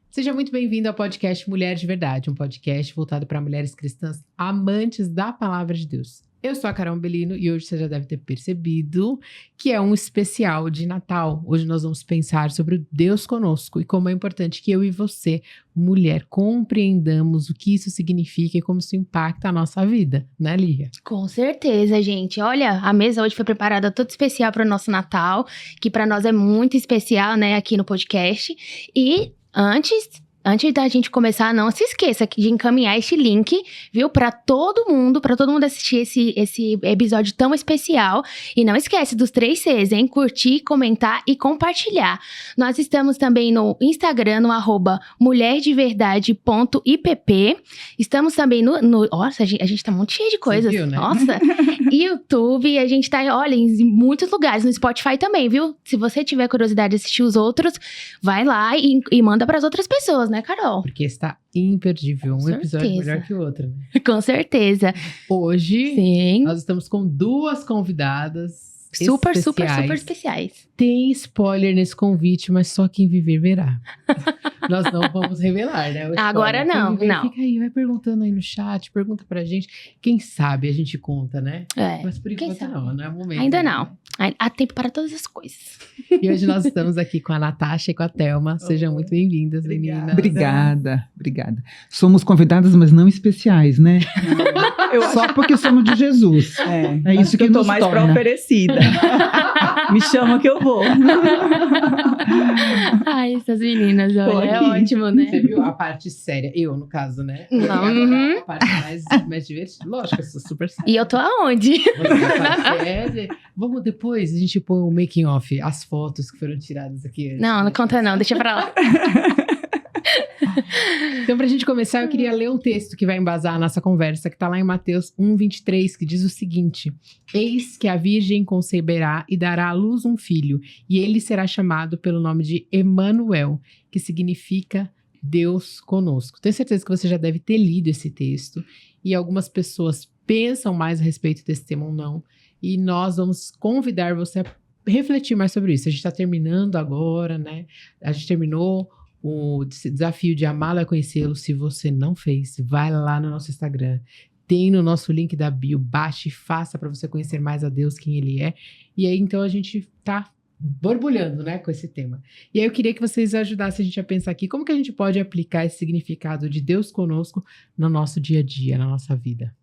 Seja muito bem-vindo ao podcast Mulher de Verdade, um podcast voltado para mulheres cristãs amantes da palavra de Deus. Eu sou a Carol Belino e hoje você já deve ter percebido que é um especial de Natal. Hoje nós vamos pensar sobre o Deus conosco e como é importante que eu e você, mulher, compreendamos o que isso significa e como isso impacta a nossa vida, né, Lia? Com certeza, gente. Olha, a mesa hoje foi preparada toda especial para o nosso Natal, que para nós é muito especial, né, aqui no podcast. E Antes da gente começar, não se esqueça de encaminhar este link, viu? Para todo mundo assistir esse episódio tão especial. E não esquece dos 3 Cs, hein? Curtir, comentar e compartilhar. Nós estamos também no Instagram, no @mulherdeverdade.ipp. Estamos também no nossa, a gente tá muito cheio de coisas. Você viu, né? Nossa! YouTube, a gente tá, olha, em muitos lugares. No Spotify também, viu? Se você tiver curiosidade de assistir os outros, vai lá e manda para as outras pessoas, né, Carol? Porque está imperdível, um episódio melhor que o outro, né? Com certeza. Hoje, Sim. Nós estamos com 2 convidadas Super especiais. Tem spoiler nesse convite, mas só quem viver verá. Nós não vamos revelar, né? Agora não, não. Fica aí, vai perguntando aí no chat, pergunta pra gente. Quem sabe a gente conta, né? É. Mas por enquanto não é o momento. Ainda não. Há tempo para todas as coisas. E hoje nós estamos aqui com a Natasha e com a Thelma. Sejam muito bem-vindas, meninas. Obrigada. Somos convidadas, mas não especiais, né? Só porque somos de Jesus. É isso que eu tô nos mais pra torna oferecida. Me chama que eu vou. Ai, essas meninas, olha, é ótimo, né? Você viu a parte séria? Eu, no caso, né? Não. A parte mais divertida. Lógico, eu sou super séria. E eu tô aonde? Você tá séria. Vamos depois, a gente põe o making off, as fotos que foram tiradas aqui antes. Não conta não, deixa pra lá. Então, pra gente começar, eu queria ler um texto que vai embasar a nossa conversa, que tá lá em Mateus 1:23, que diz o seguinte: Eis que a virgem conceberá e dará à luz um filho, e ele será chamado pelo nome de Emanuel, que significa Deus conosco. Tenho certeza que você já deve ter lido esse texto, e algumas pessoas pensam mais a respeito desse tema ou não, e nós vamos convidar você a refletir mais sobre isso. A gente tá terminando agora, né? A gente terminou o desafio de amá-lo é conhecê-lo. Se você não fez, vai lá no nosso Instagram, tem no nosso link da bio, baixe e faça para você conhecer mais a Deus, quem Ele é. E aí, então, a gente tá borbulhando, né, com esse tema. E aí eu queria que vocês ajudassem a gente a pensar aqui, como que a gente pode aplicar esse significado de Deus conosco no nosso dia a dia, na nossa vida?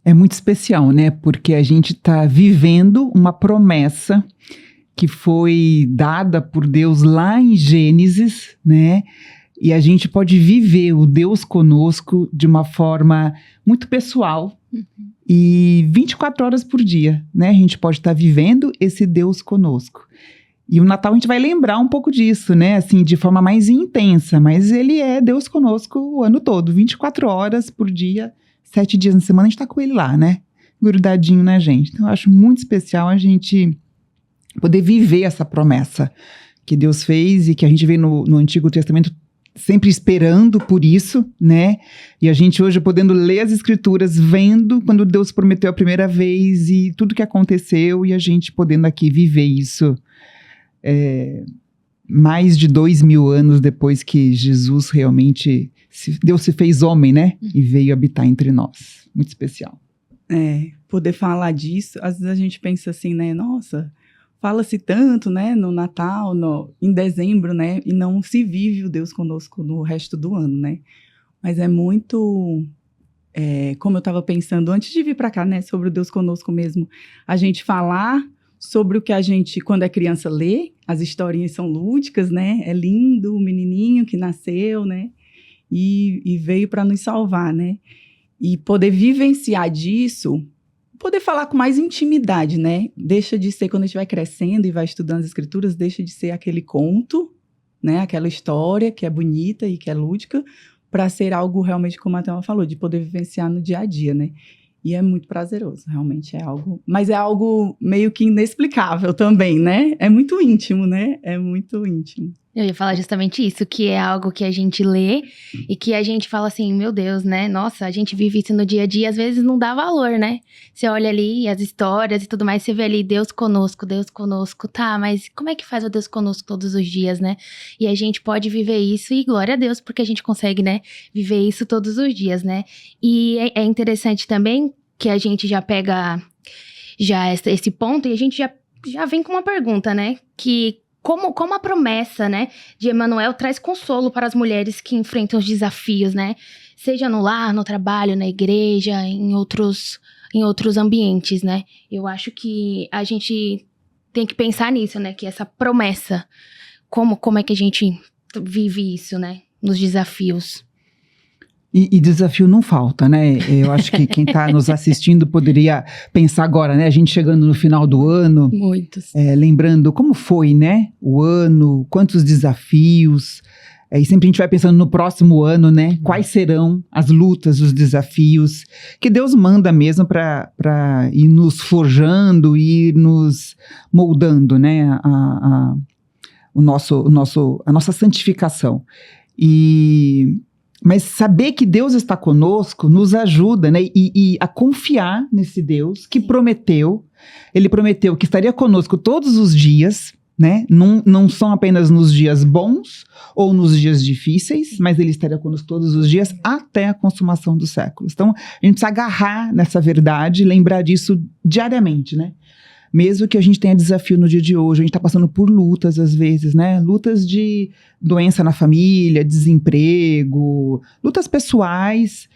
É muito especial, né? Porque a gente está vivendo uma promessa que foi dada por Deus lá em Gênesis, né? E a gente pode viver o Deus conosco de uma forma muito pessoal e 24 horas por dia, né? A gente pode estar vivendo esse Deus conosco. E o Natal a gente vai lembrar um pouco disso, né? Assim, de forma mais intensa, mas ele é Deus conosco o ano todo, 24 horas por dia, 7 dias na semana, a gente tá com ele lá, né? Grudadinho na gente. Então eu acho muito especial a gente poder viver essa promessa que Deus fez e que a gente vê no Antigo Testamento sempre esperando por isso, né? E a gente hoje podendo ler as Escrituras, vendo quando Deus prometeu a primeira vez e tudo que aconteceu e a gente podendo aqui viver isso mais de 2000 anos depois que Jesus realmente, Deus se fez homem, né? E veio habitar entre nós. Muito especial. Poder falar disso, às vezes a gente pensa assim, né? Nossa, fala-se tanto, né, no Natal, em dezembro, né, e não se vive o Deus conosco no resto do ano, né, mas é muito, como eu estava pensando antes de vir para cá, né, sobre o Deus conosco mesmo, a gente falar sobre o que a gente, quando é criança, lê, as historinhas são lúdicas, né, é lindo o menininho que nasceu, né, e veio para nos salvar, né, e poder vivenciar disso, poder falar com mais intimidade, né? Deixa de ser, quando a gente vai crescendo e vai estudando as escrituras, deixa de ser aquele conto, né? Aquela história que é bonita e que é lúdica, para ser algo realmente, como a Thelma falou, de poder vivenciar no dia a dia, né? E é muito prazeroso, realmente é algo... Mas é algo meio que inexplicável também, né? É muito íntimo, né? É muito íntimo. Eu ia falar justamente isso, que é algo que a gente lê e que a gente fala assim, meu Deus, né? Nossa, a gente vive isso no dia a dia, às vezes não dá valor, né? Você olha ali as histórias e tudo mais, você vê ali Deus conosco, tá, mas como é que faz o Deus conosco todos os dias, né? E a gente pode viver isso e glória a Deus, porque a gente consegue, né, viver isso todos os dias, né? E é interessante também que a gente já pega esse ponto e a gente já vem com uma pergunta, né? Que como a promessa, né, de Emanuel traz consolo para as mulheres que enfrentam os desafios, né? Seja no lar, no trabalho, na igreja, em outros ambientes, né? Eu acho que a gente tem que pensar nisso, né? Que essa promessa, como é que a gente vive isso, né? Nos desafios. E desafio não falta, né? Eu acho que quem está nos assistindo poderia pensar agora, né? A gente chegando no final do ano. Muitos. Lembrando como foi, né? O ano, quantos desafios. E sempre a gente vai pensando no próximo ano, né? Quais serão as lutas, os desafios que Deus manda mesmo para ir nos forjando e nos moldando, né? A nossa santificação. Mas saber que Deus está conosco nos ajuda, né? E a confiar nesse Deus que prometeu. Ele prometeu que estaria conosco todos os dias, né? Não são apenas nos dias bons ou nos dias difíceis, mas Ele estaria conosco todos os dias até a consumação dos séculos. Então, a gente precisa agarrar nessa verdade e lembrar disso diariamente, né? Mesmo que a gente tenha desafio no dia de hoje, a gente está passando por lutas às vezes, né? Lutas de doença na família, desemprego, lutas pessoais.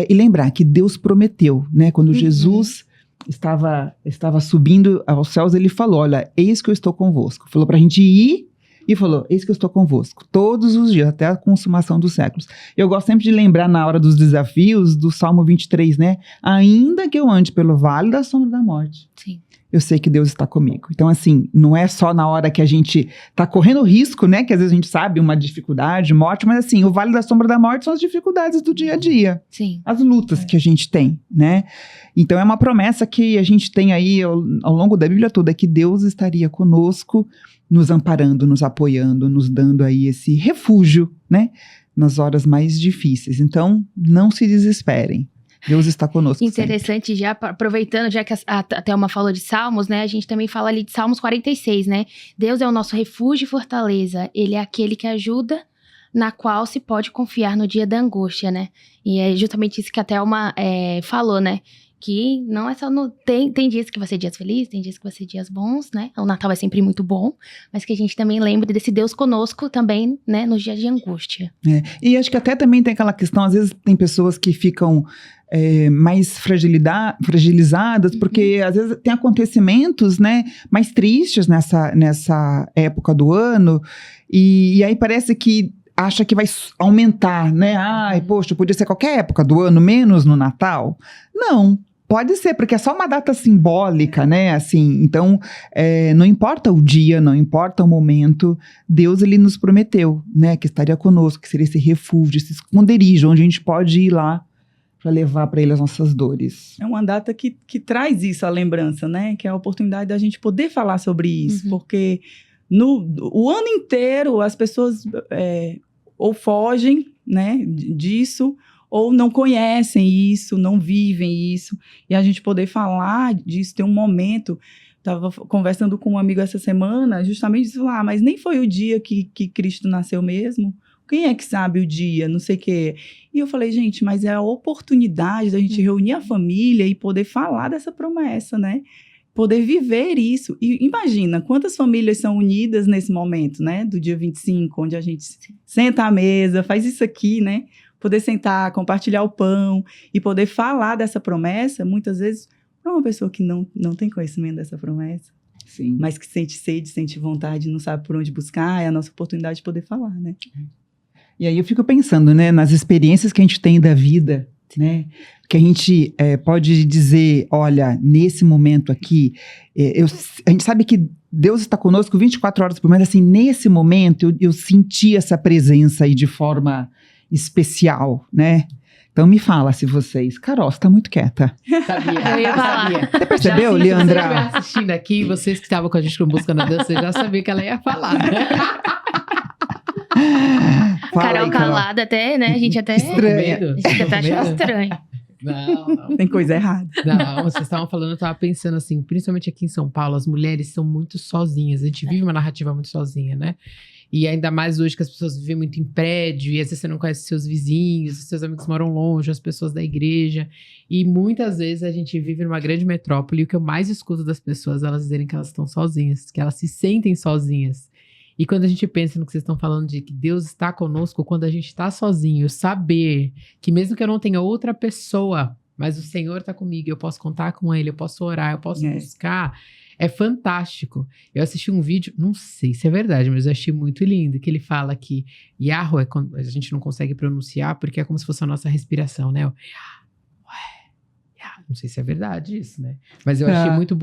E lembrar que Deus prometeu, né? Quando Jesus estava subindo aos céus, Ele falou, olha, eis que eu estou convosco. Falou para a gente ir e falou, eis que eu estou convosco, todos os dias, até a consumação dos séculos. Eu gosto sempre de lembrar na hora dos desafios, do Salmo 23, né? Ainda que eu ande pelo vale da sombra da morte. Sim. Eu sei que Deus está comigo. Então, assim, não é só na hora que a gente está correndo risco, né? Que às vezes a gente sabe uma dificuldade, morte, mas assim, o vale da sombra da morte são as dificuldades do dia a dia. Sim. As lutas que a gente tem, né? Então, é uma promessa que a gente tem aí ao longo da Bíblia toda, que Deus estaria conosco, nos amparando, nos apoiando, nos dando aí esse refúgio, né? Nas horas mais difíceis. Então, não se desesperem. Deus está conosco. Interessante, sempre. Já aproveitando, já que a Thelma falou de Salmos, né? A gente também fala ali de Salmos 46, né? Deus é o nosso refúgio e fortaleza. Ele é aquele que ajuda, na qual se pode confiar no dia da angústia, né? E é justamente isso que a Thelma falou, né? Que não é só tem dias que vai ser dias felizes, tem dias que vai ser dias bons, né? O Natal é sempre muito bom, mas que a gente também lembre desse Deus conosco também, né? Nos dias de angústia. E acho que até também tem aquela questão, às vezes tem pessoas que ficam mais fragilizadas, porque às vezes tem acontecimentos, né, mais tristes nessa época do ano, e aí parece que acha que vai aumentar, né? Ai, poxa, podia ser qualquer época do ano, menos no Natal. Não. Pode ser, porque é só uma data simbólica, né? Assim, então, não importa o dia, não importa o momento, Deus, Ele nos prometeu, né? Que estaria conosco, que seria esse refúgio, esse esconderijo, onde a gente pode ir lá para levar para Ele as nossas dores. É uma data que traz isso, a lembrança, né? Que é a oportunidade da gente poder falar sobre isso, porque o ano inteiro as pessoas ou fogem, né, disso, ou não conhecem isso, não vivem isso, e a gente poder falar disso, ter um momento. Estava conversando com um amigo essa semana, justamente disse lá, mas nem foi o dia que Cristo nasceu mesmo. Quem é que sabe o dia, não sei o quê. E eu falei, gente, mas é a oportunidade da gente reunir a família e poder falar dessa promessa, né? Poder viver isso. E imagina, quantas famílias são unidas nesse momento, né? Do dia 25, onde a gente senta à mesa, faz isso aqui, né? Poder sentar, compartilhar o pão e poder falar dessa promessa, muitas vezes, para uma pessoa que não tem conhecimento dessa promessa. Sim. Mas que sente sede, sente vontade, não sabe por onde buscar, é a nossa oportunidade de poder falar, né? E aí eu fico pensando, né, nas experiências que a gente tem da vida, né, que a gente pode dizer, olha, nesse momento aqui, a gente sabe que Deus está conosco 24 horas por mês, assim, nesse momento eu senti essa presença aí de forma especial, né? Então me fala se vocês... Carol, você tá muito quieta. Sabia. Eu ia falar. Sabia. Você percebeu, Se Leandra? você estiver assistindo aqui, vocês que estavam com a gente no Buscando a Deus, você já sabia que ela ia falar, né? Fala Carol aí, calada até, né? A gente até... Estranha. Medo? A gente até achou Medo? estranho. Não. Tem coisa errada. Não, vocês estavam falando, eu tava pensando assim, principalmente aqui em São Paulo, as mulheres são muito sozinhas. A gente vive uma narrativa muito sozinha, né? E ainda mais hoje que as pessoas vivem muito em prédio, e às vezes você não conhece seus vizinhos, seus amigos moram longe, as pessoas da igreja. E muitas vezes a gente vive numa grande metrópole, e o que eu mais escuto das pessoas, elas dizerem que elas estão sozinhas, que elas se sentem sozinhas. E quando a gente pensa no que vocês estão falando de que Deus está conosco, quando a gente está sozinho, saber que mesmo que eu não tenha outra pessoa, mas o Senhor está comigo, eu posso contar com Ele, eu posso orar, eu posso buscar, é fantástico. Eu assisti um vídeo, não sei se é verdade, mas eu achei muito lindo, que ele fala que Yahweh, a gente não consegue pronunciar porque é como se fosse a nossa respiração, né? Não sei se é verdade isso, né? Mas eu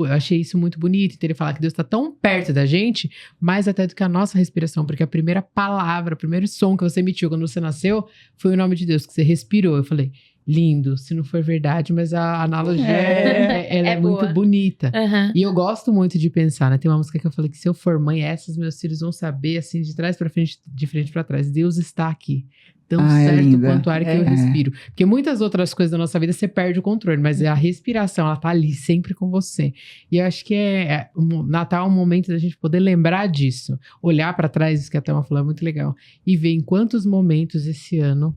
achei isso muito bonito. Então ele falar que Deus está tão perto da gente, mais até do que a nossa respiração. Porque a primeira palavra, o primeiro som que você emitiu quando você nasceu, foi o nome de Deus, que você respirou. Eu falei, lindo, se não for verdade, mas a analogia ela é muito bonita. Uhum. E eu gosto muito de pensar, né? Tem uma música que eu falei que se eu for mãe, essas meus filhos vão saber, assim, de trás para frente, de frente para trás. Deus está aqui. Tão certo quanto o ar que eu respiro. Porque muitas outras coisas da nossa vida você perde o controle, mas a respiração, ela tá ali sempre com você. E eu acho que o Natal é um momento da gente poder lembrar disso. Olhar para trás, isso que a Thelma falou é muito legal. E ver em quantos momentos esse ano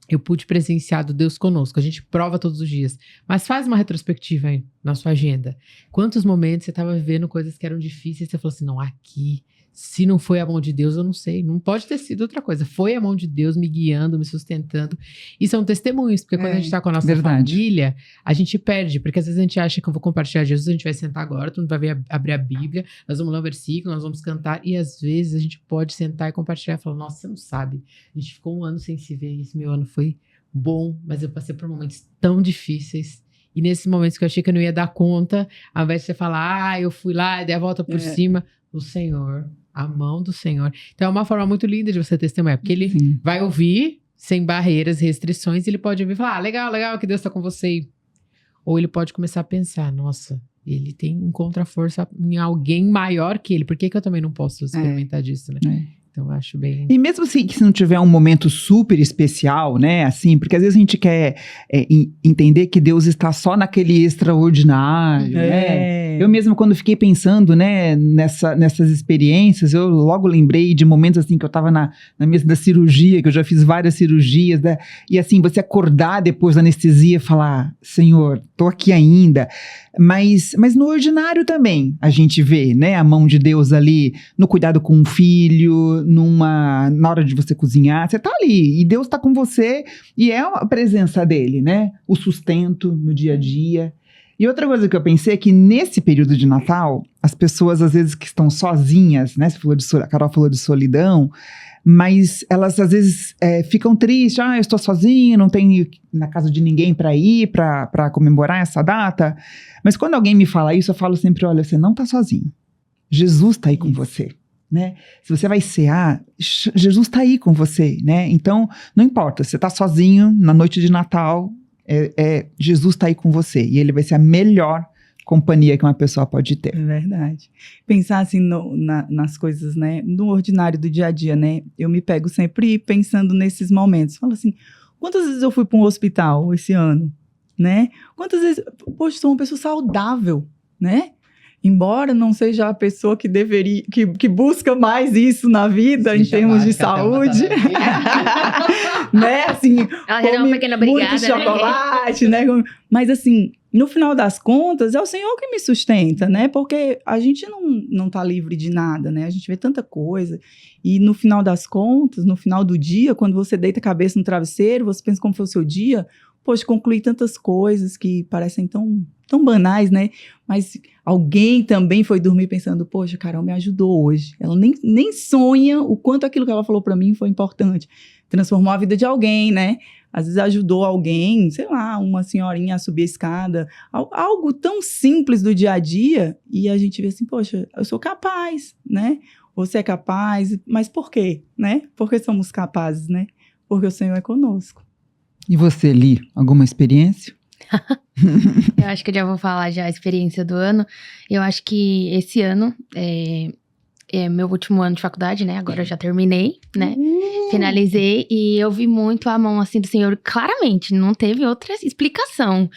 eu pude presenciar do Deus conosco. A gente prova todos os dias. Mas faz uma retrospectiva aí na sua agenda. Quantos momentos você estava vivendo coisas que eram difíceis e você falou assim, não, aqui... Se não foi a mão de Deus, eu não sei. Não pode ter sido outra coisa. Foi a mão de Deus me guiando, me sustentando. E são testemunhos, porque quando a gente tá com a nossa família, a gente perde. Porque às vezes a gente acha que eu vou compartilhar Jesus, a gente vai sentar agora, tu não vai abrir a Bíblia, nós vamos ler um versículo, nós vamos cantar. E às vezes a gente pode sentar e compartilhar e falar, nossa, você não sabe. A gente ficou um ano sem se ver, esse meu ano foi bom, mas eu passei por momentos tão difíceis. E nesses momentos que eu achei que eu não ia dar conta, ao invés de você falar, eu fui lá e dei a volta por cima, o Senhor... A mão do Senhor. Então é uma forma muito linda de você testemunhar. Porque ele vai ouvir sem barreiras, restrições. E ele pode ouvir e falar, legal que Deus está com você. Ou ele pode começar a pensar, nossa, ele encontra força em alguém maior que ele. Por que eu também não posso experimentar disso, né? Então eu acho bem... E mesmo assim, que se não tiver um momento super especial, né, assim, porque às vezes a gente quer entender que Deus está só naquele extraordinário, né? Eu mesmo, quando fiquei pensando, né, nessas experiências, eu logo lembrei de momentos, assim, que eu estava na mesa da cirurgia, que eu já fiz várias cirurgias, né, e assim, você acordar depois da anestesia e falar, Senhor, tô aqui ainda, mas no ordinário também, a gente vê, né, a mão de Deus ali, no cuidado com o filho, na hora de você cozinhar, você tá ali, e Deus tá com você, e é a presença dele, né, o sustento no dia a dia. E outra coisa que eu pensei é que nesse período de Natal, as pessoas às vezes que estão sozinhas, né? A Carol falou de solidão, mas elas às vezes ficam tristes. Eu estou sozinha, não tenho na casa de ninguém para ir, para comemorar essa data. Mas quando alguém me fala isso, eu falo sempre, olha, você não está sozinho. Jesus está aí com você. Né? Se você vai cear, Jesus está aí com você. Né? Então, não importa, você está sozinho na noite de Natal, Jesus está aí com você e ele vai ser a melhor companhia que uma pessoa pode ter. É verdade. Pensar assim nas coisas, né, no ordinário do dia a dia, né, eu me pego sempre pensando nesses momentos. Falo assim, quantas vezes eu fui para um hospital esse ano, né? Quantas vezes, poxa, sou uma pessoa saudável, né? Embora não seja a pessoa que deveria, que busca mais isso na vida, em termos de saúde. Né, assim, ela já deu uma pequena brigada, muito chocolate, né? Mas assim, no final das contas, é o Senhor que me sustenta, né? Porque a gente não tá livre de nada, né? A gente vê tanta coisa. E no final das contas, no final do dia, quando você deita a cabeça no travesseiro, você pensa como foi o seu dia, poxa, concluí tantas coisas que parecem tão banais, né? Mas alguém também foi dormir pensando, poxa, Carol me ajudou hoje. Ela nem sonha o quanto aquilo que ela falou pra mim foi importante. Transformou a vida de alguém, né? Às vezes ajudou alguém, sei lá, uma senhorinha a subir a escada. Algo tão simples do dia a dia. E a gente vê assim, poxa, eu sou capaz, né? Você é capaz, mas por quê, né? Porque somos capazes, né? Porque o Senhor é conosco. E você, Li, alguma experiência? Eu acho que eu já vou falar já a experiência do ano. Eu acho que esse ano é meu último ano de faculdade, né? Agora eu já terminei, né? Finalizei e eu vi muito a mão, assim, do Senhor. Claramente, não teve outra explicação.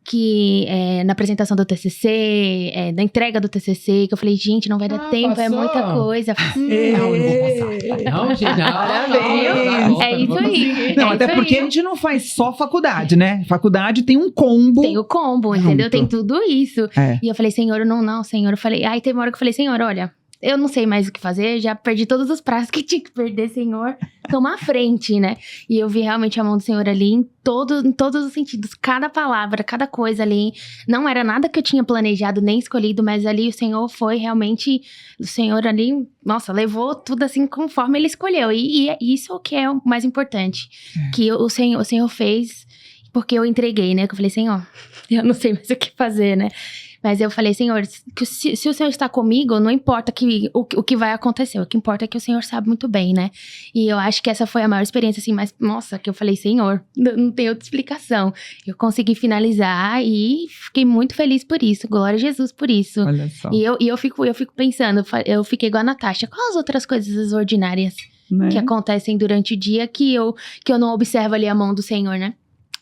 Que na apresentação do TCC, na entrega do TCC, que eu falei, gente, não vai dar tempo, passou? é muita coisa. Não, não vou passar. Não, gente, não. Parabéns. É isso aí. Não, É até isso porque aí. a gente não faz só faculdade, né? Faculdade tem um combo. Tem o combo, entendeu? Junto. Tem tudo isso. É. E eu falei, Senhor, não, Senhor. Eu falei, aí teve uma hora que eu falei, Senhor, olha, eu não sei mais o que fazer, já perdi todos os prazos que tinha que perder, Senhor. Toma à frente, né? E eu vi realmente a mão do Senhor ali em todos os sentidos. Cada palavra, cada coisa ali. Não era nada que eu tinha planejado nem escolhido, mas ali o Senhor foi realmente... O Senhor ali, nossa, levou tudo assim conforme Ele escolheu. E isso é o que é o mais importante. Que o Senhor fez porque eu entreguei, né? Que eu falei, Senhor, eu não sei mais o que fazer, né? Mas eu falei, Senhor, se o Senhor está comigo, não importa o que vai acontecer. O que importa é que o Senhor sabe muito bem, né? E eu acho que essa foi a maior experiência, assim, mas, nossa, que eu falei, Senhor, não tem outra explicação. Eu consegui finalizar e fiquei muito feliz por isso. Glória a Jesus por isso. Olha só. E eu fico pensando, eu fiquei igual a Natasha. Quais as outras coisas ordinárias Né? que acontecem durante o dia que eu não observo ali a mão do Senhor, né?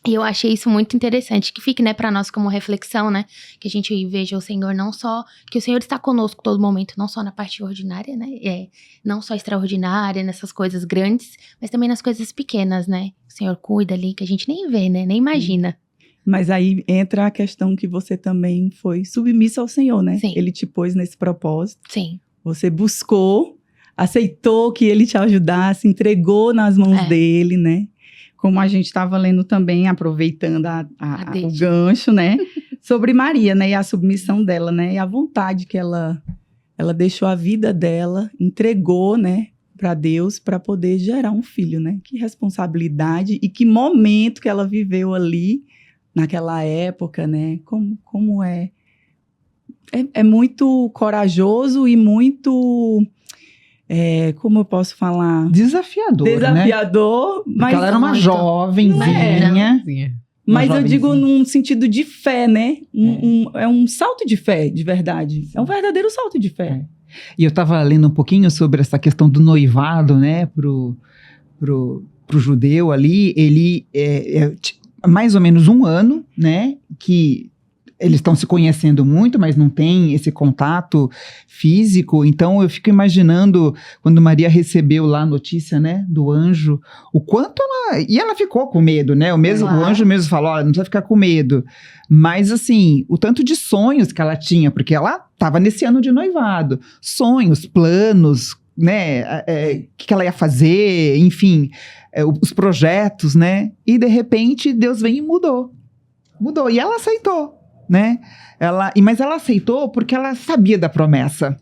E eu achei isso muito interessante, que fique, né, pra nós como reflexão, né, que a gente veja o Senhor não só, que o Senhor está conosco todo momento, não só na parte ordinária, né, não só extraordinária, nessas coisas grandes, mas também nas coisas pequenas, né, o Senhor cuida ali, que a gente nem vê, né, nem imagina. Mas aí entra a questão que você também foi submissa ao Senhor, né? Sim. Ele te pôs nesse propósito. Sim, Você buscou, aceitou que ele te ajudasse, entregou nas mãos É. dele, né? Como a gente estava lendo também, aproveitando o deixa. gancho, né? Sobre Maria, né? E a submissão dela, né? E a vontade que ela deixou a vida dela, entregou, né? Para Deus, para poder gerar um filho, né? Que responsabilidade e que momento que ela viveu ali, naquela época, né? Como é. É muito corajoso e muito... como eu posso falar? Desafiador, né? Desafiador, Porque mas, ela era uma muito. jovenzinha. mas uma eu digo jovenzinha. num sentido de fé, né? É um salto de fé, de verdade. É um verdadeiro salto de fé. E eu estava lendo um pouquinho sobre essa questão do noivado, né, pro judeu ali. Ele mais ou menos 1 ano, né, que eles estão se conhecendo muito, mas não tem esse contato físico. Então eu fico imaginando quando Maria recebeu lá a notícia, né, do anjo, o quanto ela... E ela ficou com medo, né? O Claro. anjo mesmo falou, olha, não precisa ficar com medo. Mas assim, o tanto de sonhos que ela tinha, porque ela estava nesse ano de noivado. Sonhos, planos, né? O que ela ia fazer, enfim, os projetos, né? E de repente Deus vem e mudou. Mudou. E ela aceitou. Né? Mas ela aceitou porque ela sabia da promessa,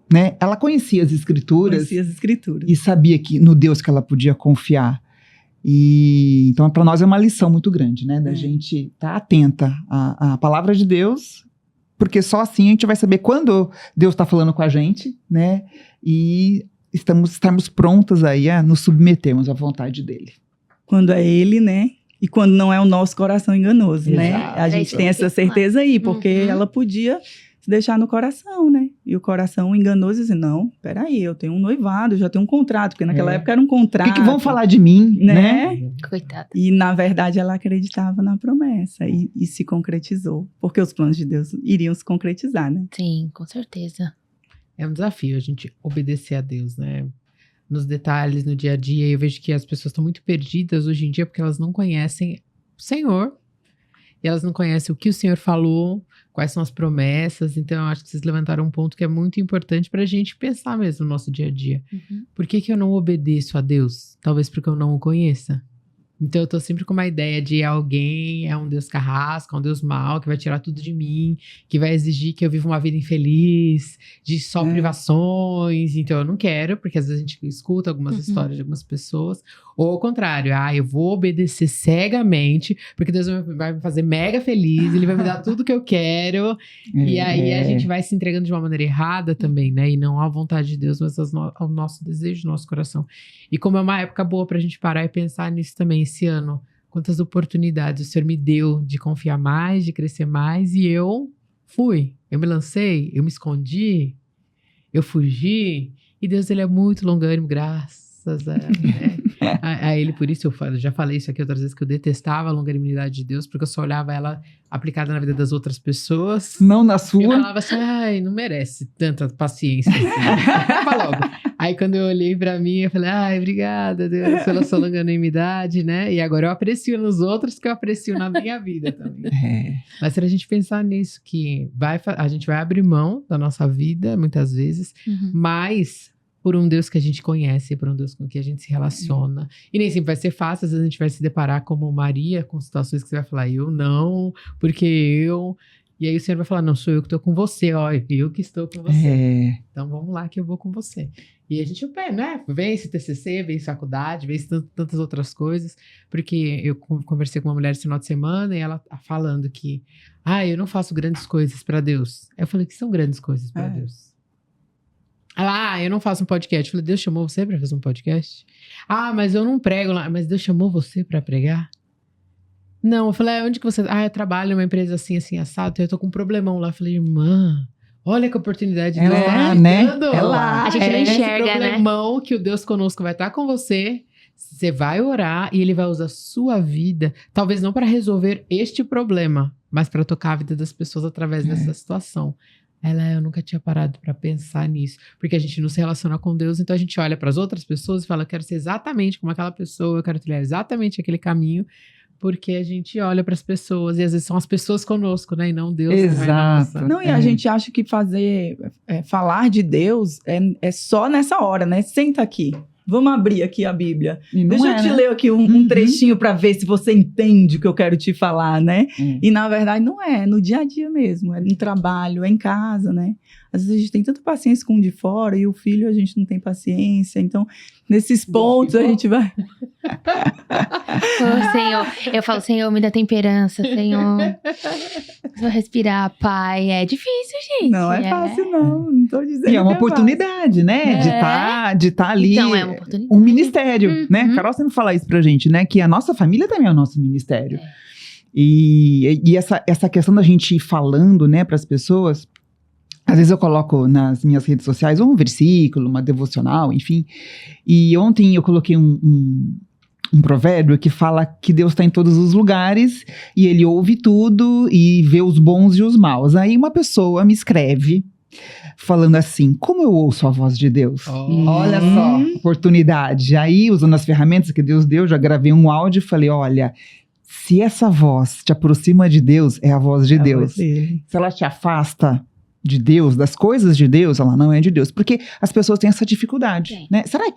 né? Ela conhecia as escrituras, Conhecia as escrituras. e sabia que no Deus que ela podia confiar. E então para nós é uma lição muito grande, né? Da gente estar atenta à palavra de Deus, porque só assim a gente vai saber quando Deus está falando com a gente, né? E estarmos prontas aí a nos submetermos à vontade dele. Quando é ele, né? E quando não é o nosso coração enganoso, né? Exato. A gente tem essa certeza aí, porque ela podia se deixar no coração, né? E o coração enganoso dizer, não, peraí, eu tenho um noivado, eu já tenho um contrato, porque naquela época era um O contrato. que vão falar de mim, né? Né? coitada. E, na verdade, ela acreditava na promessa e se concretizou. Porque os planos de Deus iriam se concretizar, né? Sim, com certeza. É um desafio a gente obedecer a Deus, né? Nos detalhes, no dia a dia. Eu vejo que as pessoas estão muito perdidas hoje em dia porque elas não conhecem o Senhor. E elas não conhecem o que o Senhor falou, quais são as promessas. Então, eu acho que vocês levantaram um ponto que é muito importante para a gente pensar mesmo no nosso dia a dia. Por que eu não obedeço a Deus? Talvez porque eu não o conheça. Então eu tô sempre com uma ideia de alguém é um Deus carrasco, um Deus mau, que vai tirar tudo de mim, que vai exigir que eu viva uma vida infeliz, de só privações. Então eu não quero, porque às vezes a gente escuta algumas histórias de algumas pessoas. Ou ao contrário, eu vou obedecer cegamente, porque Deus vai me fazer mega feliz, Ele vai me dar tudo que eu quero. E aí a gente vai se entregando de uma maneira errada também, né? E não à vontade de Deus, mas ao nosso desejo, ao nosso coração. E como é uma época boa pra gente parar e pensar nisso também, esse ano, quantas oportunidades o Senhor me deu de confiar mais, de crescer mais, e eu fui, eu me lancei, eu me escondi, eu fugi. E Deus, ele é muito longânimo, graças a ele. Por isso eu já falei isso aqui outras vezes, que eu detestava a longanimidade de Deus, porque eu só olhava ela aplicada na vida das outras pessoas. Não na Eu sua. falava assim, ai, não merece tanta paciência assim. Acaba logo. Aí quando eu olhei pra mim, eu falei, ai, obrigada, Deus, pela sua longanimidade, né? E agora eu aprecio nos outros que eu aprecio na minha vida também. Mas se a gente pensar nisso, que a gente vai abrir mão da nossa vida, muitas vezes, mas por um Deus que a gente conhece, por um Deus com quem a gente se relaciona. E nem sempre vai ser fácil, às vezes a gente vai se deparar como Maria, com situações que você vai falar, eu não, porque eu... E aí o Senhor vai falar, não, sou eu que estou com você, ó, eu que estou com você. Então vamos lá que eu vou com você. E a gente, né, vence TCC, vence faculdade, vence tantas outras coisas, porque eu conversei com uma mulher esse final de semana e ela tá falando que, eu não faço grandes coisas para Deus. Eu falei, que são grandes coisas para Deus? Ela, eu não faço um podcast. Eu falei, Deus chamou você para fazer um podcast? Mas eu não prego lá. Mas Deus chamou você para pregar? Não, eu falei, onde que você... eu trabalho numa empresa assim, assim, assado, então eu tô com um problemão lá. Eu falei, irmã, olha que oportunidade. É lá, né? É lá. A gente não enxerga, esse problemão, que o Deus conosco vai estar com você. Você vai orar e ele vai usar a sua vida, talvez não para resolver este problema, mas para tocar a vida das pessoas através dessa situação. Eu nunca tinha parado para pensar nisso, porque a gente não se relaciona com Deus, então a gente olha para as outras pessoas e fala, eu quero ser exatamente como aquela pessoa, eu quero trilhar exatamente aquele caminho, porque a gente olha para as pessoas e às vezes são as pessoas conosco, né, e não Deus. Exato. Não, e a gente acha que falar de Deus é só nessa hora, né? Senta aqui. Vamos abrir aqui a Bíblia. Deixa eu te ler aqui um trechinho para ver se você entende o que eu quero te falar, né? E na verdade não é no dia a dia mesmo, é no trabalho, é em casa, né? Às vezes a gente tem tanta paciência com o de fora e o filho a gente não tem paciência. Então, nesses pontos a gente vai... Senhor, eu falo, Senhor, me dá temperança, Senhor. Vou respirar, Pai. É difícil, gente. Não é fácil, não. Não tô dizendo. E é uma oportunidade, né? De tá ali. Então, é uma oportunidade. Um ministério, né? A Carol sempre fala isso pra gente, né? Que a nossa família também é o nosso ministério. E essa questão da gente ir falando, né, pras pessoas. Às vezes eu coloco nas minhas redes sociais um versículo, uma devocional, enfim. E ontem eu coloquei um provérbio que fala que Deus está em todos os lugares e ele ouve tudo e vê os bons e os maus. Aí uma pessoa me escreve falando assim, como eu ouço a voz de Deus? Olha só, oportunidade. Aí, usando as ferramentas que Deus deu, já gravei um áudio e falei, olha, se essa voz te aproxima de Deus, é a voz de Deus. Se ela te afasta de Deus, das coisas de Deus, ela não é de Deus. Porque as pessoas têm essa dificuldade, né? Será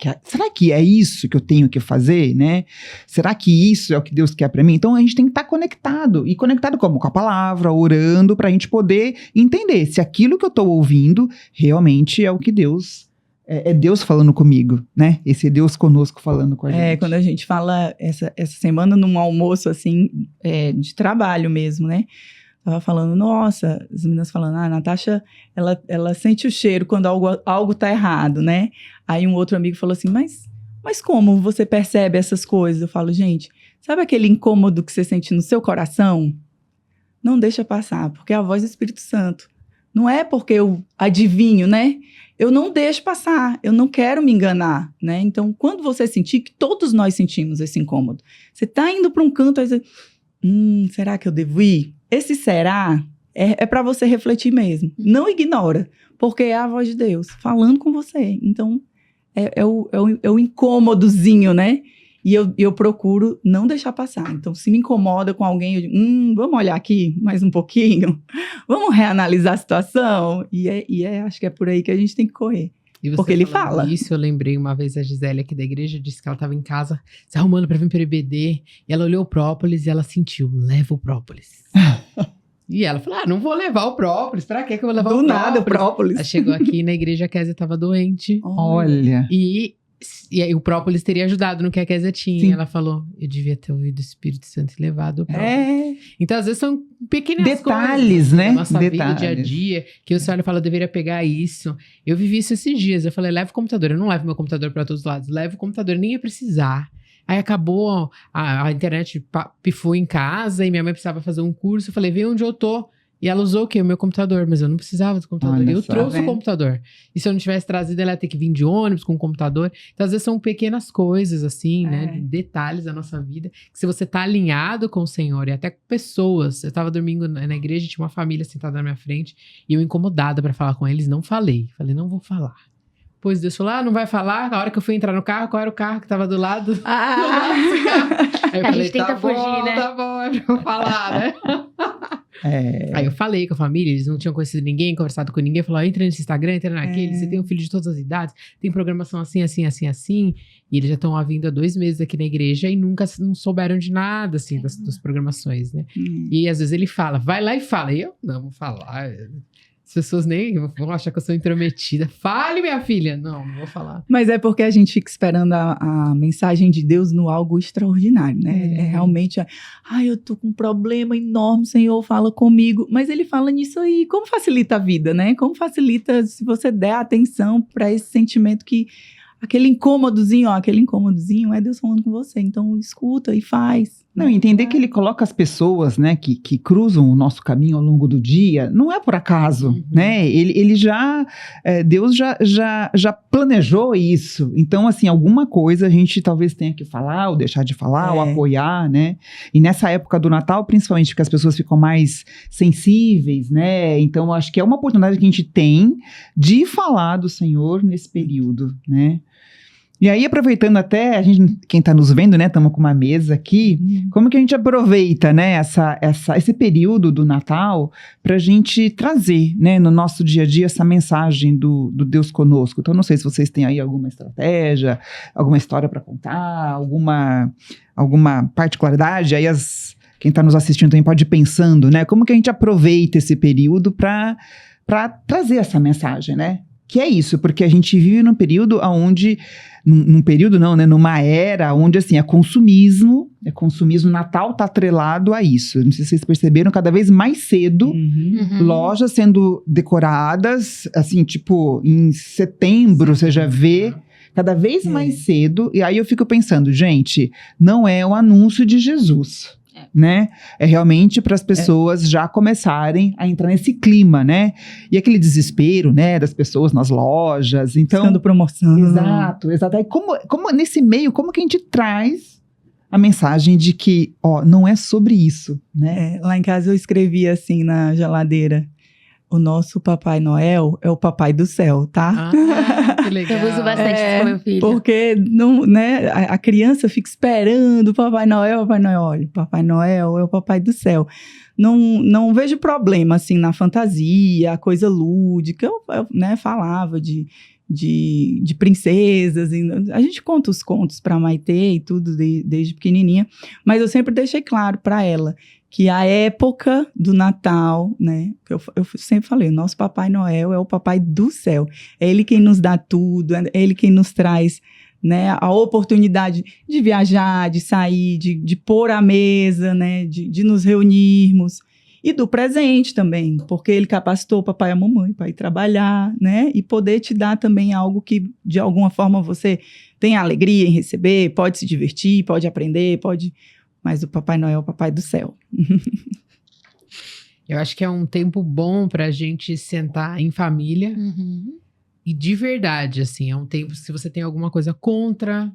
que é isso que eu tenho que fazer, né? Será que isso é o que Deus quer pra mim? Então a gente tem que estar conectado. E conectado como? Com a palavra, orando, pra gente poder entender se aquilo que eu tô ouvindo realmente é o que Deus... É Deus falando comigo, né? Esse Deus conosco falando com a gente. Quando a gente fala essa semana num almoço, assim, de trabalho mesmo, né? Tava falando, nossa, as meninas falando, a Natasha, ela sente o cheiro quando algo tá errado, né? Aí um outro amigo falou assim, mas como você percebe essas coisas? Eu falo, gente, sabe aquele incômodo que você sente no seu coração? Não deixa passar, porque é a voz do Espírito Santo. Não é porque eu adivinho, né? Eu não deixo passar, eu não quero me enganar, né? Então, quando você sentir, que todos nós sentimos esse incômodo. Você tá indo para um canto, aí você, será que eu devo ir? Esse será é para você refletir mesmo. Não ignora, porque é a voz de Deus falando com você. Então, é o incômodozinho, né? E eu procuro não deixar passar. Então, se me incomoda com alguém, eu digo, vamos olhar aqui mais um pouquinho? Vamos reanalisar a situação? E acho que é por aí que a gente tem que correr. Porque ele fala. Isso, eu lembrei uma vez a Gisele aqui da igreja, disse que ela estava em casa se arrumando para vir para o IBD, e ela olhou o própolis e ela sentiu, leva o própolis. E ela falou, não vou levar o própolis, pra que eu vou levar o própolis? Do nada o própolis. Ela chegou aqui na igreja, a Kézia estava doente. Olha. E aí o própolis teria ajudado no que a Kézia tinha. Sim. Ela falou, eu devia ter ouvido o Espírito Santo e levado o própolis. Então, às vezes, são pequenas detalhes, coisas, né? Da nossa vida, dia a dia, que você olha e fala, eu deveria pegar isso. Eu vivi isso esses dias. Eu falei, leva o computador. Eu não levo meu computador para todos os lados. Levo o computador, nem ia precisar. Aí acabou, a internet pifou em casa e minha mãe precisava fazer um curso. Eu falei, vem onde eu tô. E ela usou o quê? O meu computador, mas eu não precisava do computador. Olha Eu só. trouxe Tá o computador. E se eu não tivesse trazido, ela ia ter que vir de ônibus com o computador. Então, às vezes, são pequenas coisas, assim, né? É. Detalhes da nossa vida. Que se você tá alinhado com o Senhor e até com pessoas. Eu tava dormindo na igreja, tinha uma família sentada na minha frente. E eu incomodada pra falar com eles, não falei. Falei, não vou falar. Pois Deus falou, não vai falar. Na hora que eu fui entrar no carro, qual era o carro que tava do lado? Aí eu A falei, gente tenta tá bom, fugir, né? tá bom, é pra eu falar, né? Aí eu falei com a família, eles não tinham conhecido ninguém, conversado com ninguém. Falou, entra nesse Instagram, entra naquele, você tem um filho de todas as idades, tem programação assim, assim, assim, assim. E eles já estão vindo há 2 meses aqui na igreja e nunca não souberam de nada, assim, das programações, né? E às vezes ele fala, vai lá e fala. E eu não vou falar. As pessoas nem vão achar que eu sou intrometida. Fale, minha filha. Não vou falar. Mas é porque a gente fica esperando a mensagem de Deus no algo extraordinário, né? É realmente, eu tô com um problema enorme, Senhor, fala comigo. Mas ele fala nisso aí, como facilita a vida, né? Como facilita se você der atenção para esse sentimento que... Aquele incômodozinho é Deus falando com você. Então, escuta e faz. Não, entender que ele coloca as pessoas, né, que cruzam o nosso caminho ao longo do dia, não é por acaso, né? Ele já, Deus já planejou isso. Então, assim, alguma coisa a gente talvez tenha que falar, ou deixar de falar, ou apoiar, né? E nessa época do Natal, principalmente, porque as pessoas ficam mais sensíveis, né? Então, acho que é uma oportunidade que a gente tem de falar do Senhor nesse período, né? E aí, aproveitando até, quem está nos vendo, né, estamos com uma mesa aqui, como que a gente aproveita, né, esse período do Natal para a gente trazer, né, no nosso dia a dia essa mensagem do Deus conosco. Então, não sei se vocês têm aí alguma estratégia, alguma história para contar, alguma particularidade, aí quem está nos assistindo também pode ir pensando, né, como que a gente aproveita esse período para trazer essa mensagem, né? Que é isso, porque a gente vive num período onde, numa era onde, assim, é consumismo, Natal tá atrelado a isso. Não sei se vocês perceberam, cada vez mais cedo, lojas sendo decoradas, assim, tipo, em setembro, você já vê, cada vez mais cedo, e aí eu fico pensando, gente, não é o anúncio de Jesus, né? É realmente para as pessoas já começarem a entrar nesse clima, né? E aquele desespero, né, das pessoas nas lojas, então... Buscando promoção. Exato. Aí como nesse meio, como que a gente traz a mensagem de que, não é sobre isso, né? Lá em casa eu escrevi assim na geladeira, o nosso Papai Noel é o Papai do céu, tá? Que legal. Eu uso bastante isso com meu filho. Porque não, né, a criança fica esperando o Papai Noel. Olha, o Papai Noel é o Papai do céu. Não vejo problema, assim, na fantasia, a coisa lúdica. Eu né, falava de princesas. A gente conta os contos para Maitê e tudo desde pequenininha. Mas eu sempre deixei claro para ela que a época do Natal, né, eu sempre falei, o nosso Papai Noel é o Papai do céu. É ele quem nos dá tudo, é ele quem nos traz, né, a oportunidade de viajar, de sair, de pôr a mesa, né, de nos reunirmos. E do presente também, porque ele capacitou o papai e a mamãe para ir trabalhar, né, e poder te dar também algo que, de alguma forma, você tem alegria em receber, pode se divertir, pode aprender, pode... Mas o Papai Noel é o Papai do céu. Eu acho que é um tempo bom pra gente sentar em família. E de verdade, assim, é um tempo, se você tem alguma coisa contra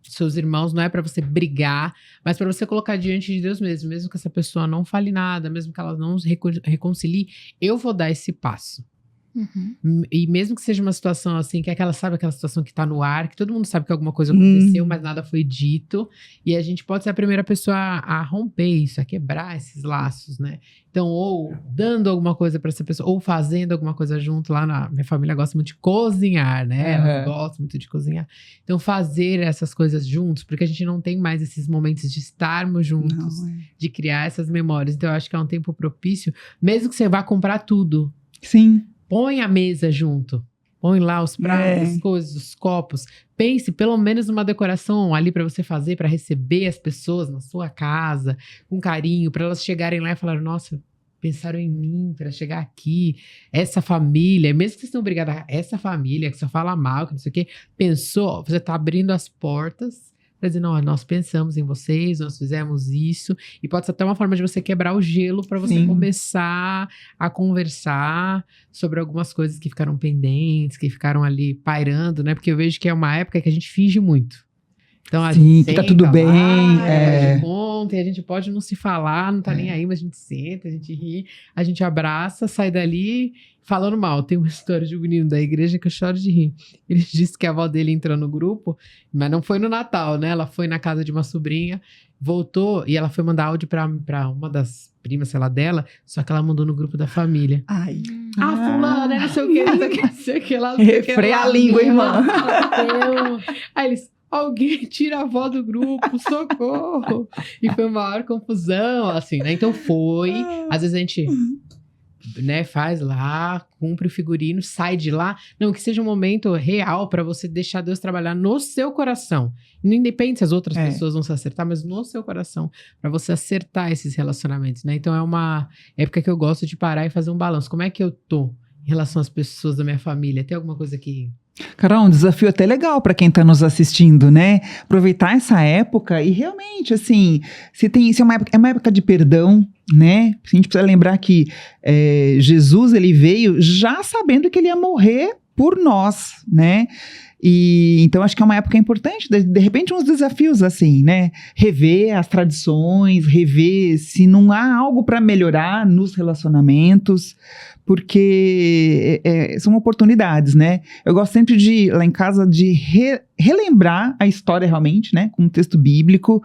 seus irmãos, não é pra você brigar, mas pra você colocar diante de Deus mesmo que essa pessoa não fale nada, mesmo que ela não se reconcilie, eu vou dar esse passo. E mesmo que seja uma situação assim, que é aquela situação que tá no ar, que todo mundo sabe que alguma coisa aconteceu, mas nada foi dito, e a gente pode ser a primeira pessoa a romper isso, a quebrar esses laços, né? Então, ou dando alguma coisa pra essa pessoa, ou fazendo alguma coisa junto. Minha família gosta muito de cozinhar, né? Ela gosta muito de cozinhar. Então, fazer essas coisas juntos, porque a gente não tem mais esses momentos de estarmos juntos, de criar essas memórias. Então, eu acho que é um tempo propício, mesmo que você vá comprar tudo. Sim. Põe a mesa junto. Põe lá os pratos, as coisas, os copos. Pense pelo menos numa decoração ali para você fazer, para receber as pessoas na sua casa, com carinho, para elas chegarem lá e falar, nossa, pensaram em mim para chegar aqui. Essa família, mesmo que vocês tenham brigado, essa família que só fala mal, que não sei o quê, pensou, você tá abrindo as portas pra dizer, não, nós pensamos em vocês, nós fizemos isso. E pode ser até uma forma de você quebrar o gelo pra você Sim. começar a conversar sobre algumas coisas que ficaram pendentes, que ficaram ali pairando, né? Porque eu vejo que é uma época que a gente finge muito. Então, a Sim, gente que tá senta tudo lá, bem, faz de conta, e a gente pode não se falar, não tá nem aí, mas a gente senta, a gente ri, a gente abraça, sai dali falando mal. Tem uma história de um menino da igreja que eu choro de rir. Ele disse que a avó dele entrou no grupo, mas não foi no Natal, né? Ela foi na casa de uma sobrinha, voltou e ela foi mandar áudio pra uma das primas, sei lá, dela, só que ela mandou no grupo da família. Ai. Ah, fulana, não sei o que, não sei o que lá. não sei o que Refreia lá. a língua, irmã. Aí eles, alguém tira a avó do grupo, socorro. E foi uma maior confusão, assim, né? Então foi, às vezes a gente, né, faz lá, cumpre o figurino, sai de lá. Não, que seja um momento real pra você deixar Deus trabalhar no seu coração. Não independe se as outras pessoas vão se acertar, mas no seu coração, pra você acertar esses relacionamentos, né? Então é uma época que eu gosto de parar e fazer um balanço. Como é que eu tô em relação às pessoas da minha família? Tem alguma coisa que... Carol, um desafio até legal para quem está nos assistindo, né? Aproveitar essa época e realmente, assim, se é uma época de perdão, né? A gente precisa lembrar que Jesus, ele veio já sabendo que ele ia morrer por nós, né? E então acho que é uma época importante, de repente uns desafios assim, né? Rever as tradições, rever se não há algo para melhorar nos relacionamentos, porque são oportunidades, né? Eu gosto sempre de, lá em casa, de relembrar a história realmente, né? Com um texto bíblico,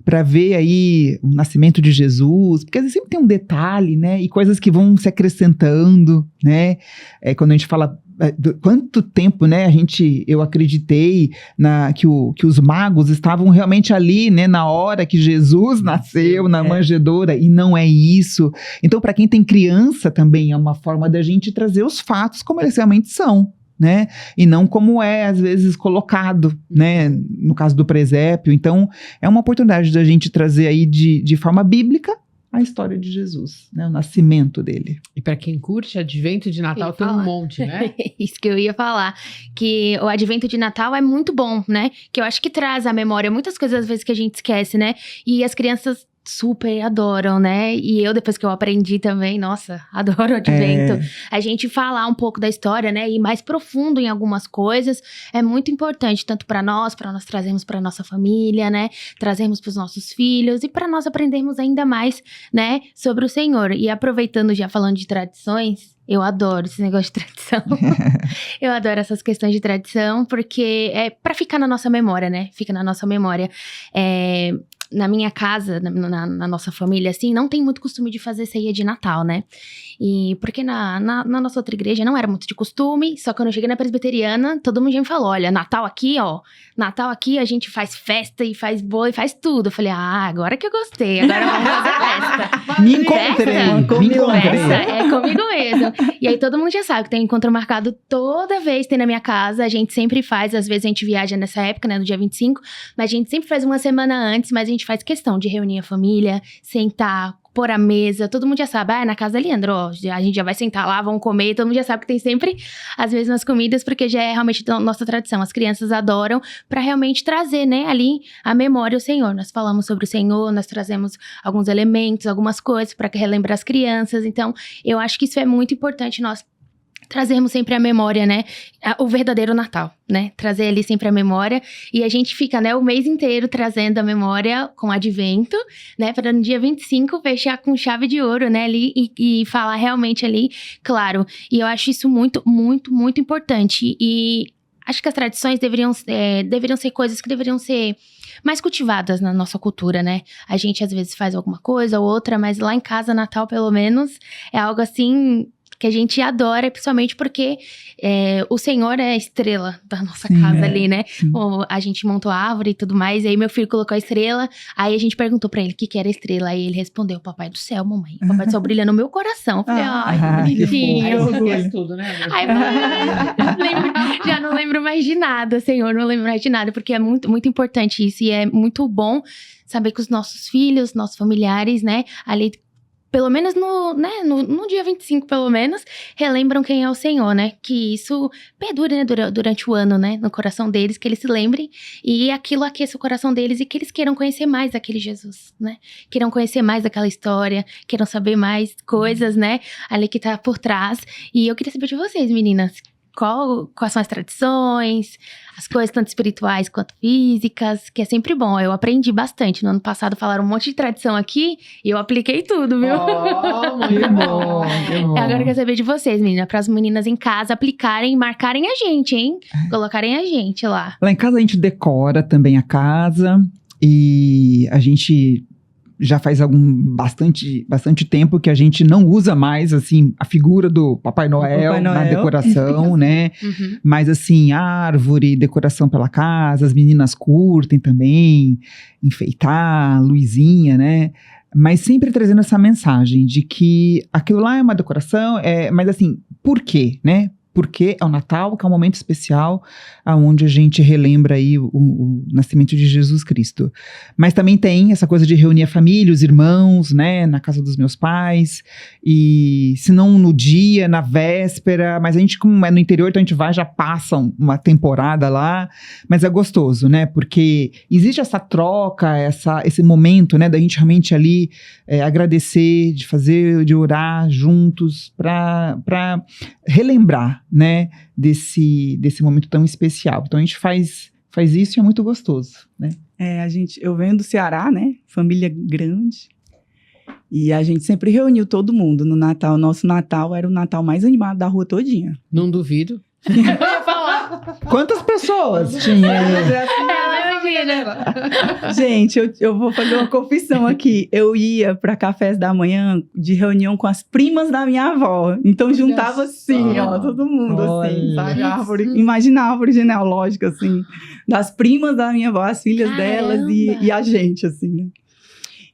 para ver aí o nascimento de Jesus, porque às vezes sempre tem um detalhe, né? E coisas que vão se acrescentando, né? Quando a gente fala quanto tempo, né, eu acreditei que os magos estavam realmente ali, né, na hora que Jesus nasceu, na manjedoura, e não é isso. Então, para quem tem criança também é uma forma da gente trazer os fatos como eles realmente são, né, e não como é às vezes colocado, né, no caso do presépio. Então, é uma oportunidade da gente trazer aí de forma bíblica a história de Jesus, né, o nascimento dele. E para quem curte Advento de Natal, tem um monte, né? Isso que eu ia falar, que o Advento de Natal é muito bom, né? Que eu acho que traz à memória muitas coisas às vezes que a gente esquece, né? E as crianças super adoram, né? E eu, depois que eu aprendi também, nossa, adoro o Advento. A gente falar um pouco da história, né? E mais profundo em algumas coisas é muito importante, tanto para nós trazermos para nossa família, né? Trazermos para os nossos filhos e para nós aprendermos ainda mais, né? Sobre o Senhor. E aproveitando já falando de tradições, eu adoro esse negócio de tradição. Eu adoro essas questões de tradição, porque é para ficar na nossa memória, né? Fica na nossa memória. Na minha casa, na nossa família, assim, não tem muito costume de fazer ceia de Natal, né? E porque na nossa outra igreja não era muito de costume, só que quando eu cheguei na presbiteriana, todo mundo já me falou, olha, Natal aqui a gente faz festa e faz bolo e faz tudo. Eu falei, agora que eu gostei, agora vamos fazer festa. Me encontrei. Festa, é comigo mesmo. E aí todo mundo já sabe que tem encontro marcado toda vez, tem na minha casa, a gente sempre faz, às vezes a gente viaja nessa época, né, no dia 25, mas a gente sempre faz uma semana antes, mas a gente faz questão de reunir a família, sentar, pôr a mesa, todo mundo já sabe, na casa da Leandro, a gente já vai sentar lá, vamos comer, todo mundo já sabe que tem sempre as mesmas comidas, porque já é realmente nossa tradição, as crianças adoram, pra realmente trazer, né, ali a memória ao Senhor. Nós falamos sobre o Senhor, nós trazemos alguns elementos, algumas coisas pra relembrar as crianças, então eu acho que isso é muito importante, nós trazermos sempre a memória, né, o verdadeiro Natal, né, trazer ali sempre a memória, e a gente fica, né, o mês inteiro trazendo a memória com Advento, né, para no dia 25 fechar com chave de ouro, né, ali, e falar realmente ali, claro, e eu acho isso muito, muito, muito importante, e acho que as tradições deveriam ser coisas que deveriam ser mais cultivadas na nossa cultura, né? A gente às vezes faz alguma coisa ou outra, mas lá em casa, Natal pelo menos, é algo assim que a gente adora, principalmente porque o Senhor é a estrela da nossa casa ali, né? A gente montou a árvore e tudo mais, e aí meu filho colocou a estrela, aí a gente perguntou pra ele o que era a estrela, aí ele respondeu, Papai do Céu, mamãe. O Papai do Céu brilha no meu coração. Eu falei, ai, que bonitinho. Aí tudo, né? Aí, já não lembro mais de nada, Senhor, não lembro mais de nada, porque é muito, muito importante isso, e é muito bom saber que os nossos filhos, nossos familiares, né, ali pelo menos no dia 25, pelo menos, relembram quem é o Senhor, né? Que isso perdure, né, durante o ano, né? No coração deles, que eles se lembrem e aquilo aqueça o coração deles e que eles queiram conhecer mais daquele Jesus, né? Queiram conhecer mais daquela história, queiram saber mais coisas, né? Ali que tá por trás. E eu queria saber de vocês, meninas. Quais são as tradições, as coisas tanto espirituais quanto físicas, que é sempre bom. Eu aprendi bastante. No ano passado falaram um monte de tradição aqui e eu apliquei tudo, viu? Oh, muito bom. Agora eu quero saber de vocês, meninas, para as meninas em casa aplicarem e marcarem a gente, hein? Colocarem a gente lá. Lá em casa a gente decora também a casa e a gente já faz bastante tempo que a gente não usa mais, assim, a figura do Papai Noel na decoração, né? Uhum. Mas, assim, árvore, decoração pela casa, as meninas curtem também, enfeitar, luzinha, né? Mas sempre trazendo essa mensagem de que aquilo lá é uma decoração, mas assim, por quê, né? Porque é o Natal, que é um momento especial, onde a gente relembra aí o nascimento de Jesus Cristo. Mas também tem essa coisa de reunir a família, os irmãos, né, na casa dos meus pais, e se não no dia, na véspera, mas a gente, como é no interior, então a gente vai, já passa uma temporada lá, mas é gostoso, né, porque existe essa troca, esse momento, né, da gente realmente ali agradecer, de orar juntos, para relembrar, né, desse momento tão especial. Então a gente faz isso e é muito gostoso, né? Eu venho do Ceará, né, família grande, e a gente sempre reuniu todo mundo no Natal. Nosso Natal era o Natal mais animado da rua todinha. Não duvido. Eu ia falar. Quantas pessoas tinha? Gente, eu vou fazer uma confissão aqui. Eu ia para cafés da manhã de reunião com as primas da minha avó. Então juntava assim, ó, todo mundo assim, sabe? Imagina a árvore genealógica, assim, das primas da minha avó, as filhas delas e a gente, assim, né?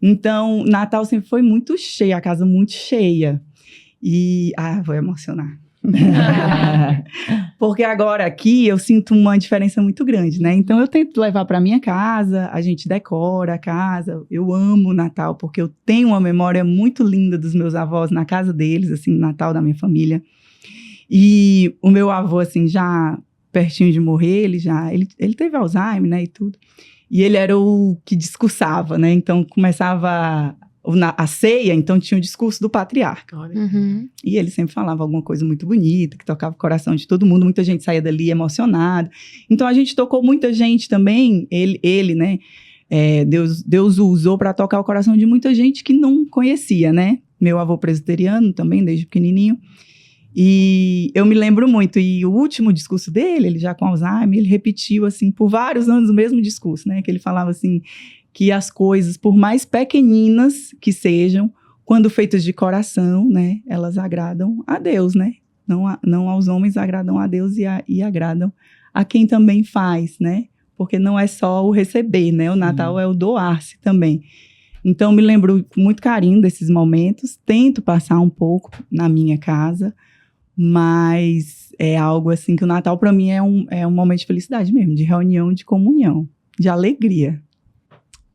Então, Natal sempre foi muito cheio, a casa muito cheia. E, vou emocionar. Porque agora aqui eu sinto uma diferença muito grande, né? Então eu tento levar para minha casa, a gente decora a casa. Eu amo o Natal porque eu tenho uma memória muito linda dos meus avós na casa deles, assim, no Natal da minha família. E o meu avô, assim, já pertinho de morrer, ele teve Alzheimer, né, e tudo. E ele era o que discursava, né? Então começava a ceia, então tinha o discurso do patriarca. Uhum. E ele sempre falava alguma coisa muito bonita, que tocava o coração de todo mundo, muita gente saía dali emocionada. Então a gente tocou muita gente também, ele né, Deus o usou para tocar o coração de muita gente que não conhecia, né? Meu avô presbiteriano também, desde pequenininho. E eu me lembro muito, e o último discurso dele, ele já com Alzheimer, ele repetiu assim, por vários anos o mesmo discurso, né? Que ele falava assim, que as coisas, por mais pequeninas que sejam, quando feitas de coração, né, elas agradam a Deus, né? Não aos homens, agradam a Deus e agradam a quem também faz, né? Porque não é só o receber, né? O Natal é o doar-se também. Então, me lembro com muito carinho desses momentos. Tento passar um pouco na minha casa, mas é algo assim que o Natal, para mim, é um momento de felicidade mesmo, de reunião, de comunhão, de alegria.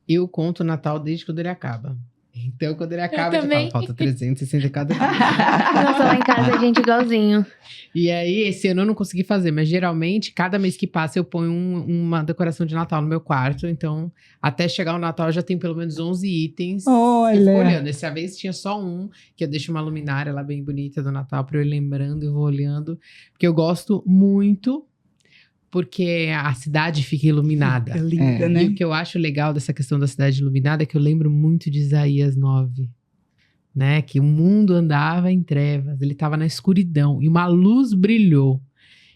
Eu conto o Natal desde quando ele acaba. Então, quando ele acaba, eu falo, falta 364 dias. Nossa, lá em casa a gente igualzinho. E aí, esse ano eu não consegui fazer, mas geralmente, cada mês que passa, eu ponho uma decoração de Natal no meu quarto. Então, até chegar o Natal, eu já tenho pelo menos 11 itens. Olha! Eu fico olhando. Essa vez tinha só um, que eu deixo uma luminária lá bem bonita do Natal, pra eu ir lembrando e vou olhando. Porque eu gosto muito, porque a cidade fica iluminada. É linda, né? E o que eu acho legal dessa questão da cidade iluminada é que eu lembro muito de Isaías 9. Né, que o mundo andava em trevas, ele estava na escuridão e uma luz brilhou.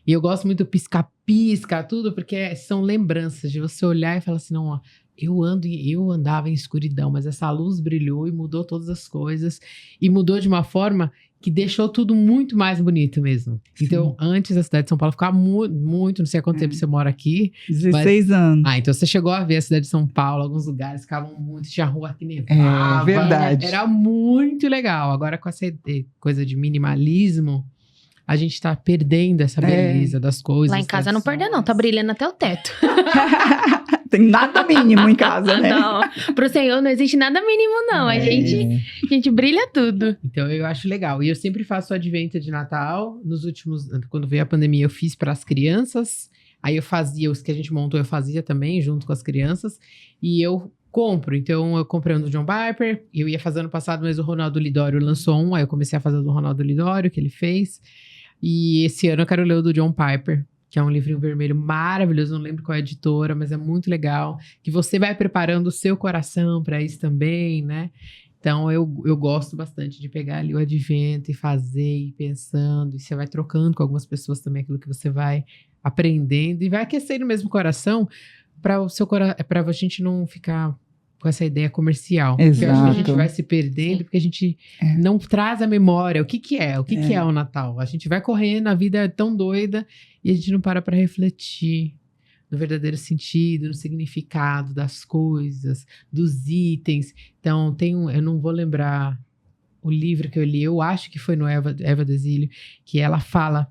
E eu gosto muito do pisca-pisca, tudo, porque são lembranças de você olhar e falar assim, não, ó, eu andava em escuridão, mas essa luz brilhou e mudou todas as coisas, e mudou de uma forma que deixou tudo muito mais bonito mesmo. Sim. Então, antes a cidade de São Paulo ficava muito, não sei há quanto tempo você mora aqui. 16 anos. Então você chegou a ver a cidade de São Paulo, alguns lugares ficavam muito, tinha rua que nevava. É verdade. Era muito legal. Agora com essa coisa de minimalismo, a gente tá perdendo essa beleza das coisas. Lá em casa não perdeu, não. Tá brilhando até o teto. Tem nada mínimo em casa, né? Não, pro Senhor não existe nada mínimo, não. A gente brilha tudo. Então eu acho legal. E eu sempre faço o advento de Natal. Quando veio a pandemia, eu fiz para as crianças. Aí eu fazia, os que a gente montou, eu fazia também, junto com as crianças. E eu compro. Então eu comprei um do John Piper. Eu ia fazer ano passado, mas o Ronaldo Lidório lançou um. Aí eu comecei a fazer o do Ronaldo Lidório, que ele fez. E esse ano eu quero ler o do John Piper, que é um livrinho vermelho maravilhoso, não lembro qual é a editora, mas é muito legal, que você vai preparando o seu coração para isso também, né? Então, eu gosto bastante de pegar ali o advento e fazer, e pensando, e você vai trocando com algumas pessoas também aquilo que você vai aprendendo, e vai aquecendo mesmo o coração para a gente não ficar com essa ideia comercial. Exato. Porque eu acho que a gente vai se perdendo, porque a gente não traz a memória. O que é? O que é o Natal? A gente vai correndo, a vida é tão doida, e a gente não para refletir no verdadeiro sentido, no significado das coisas, dos itens. Então, eu não vou lembrar o livro que eu li, eu acho que foi no Eva Desilio, que ela fala,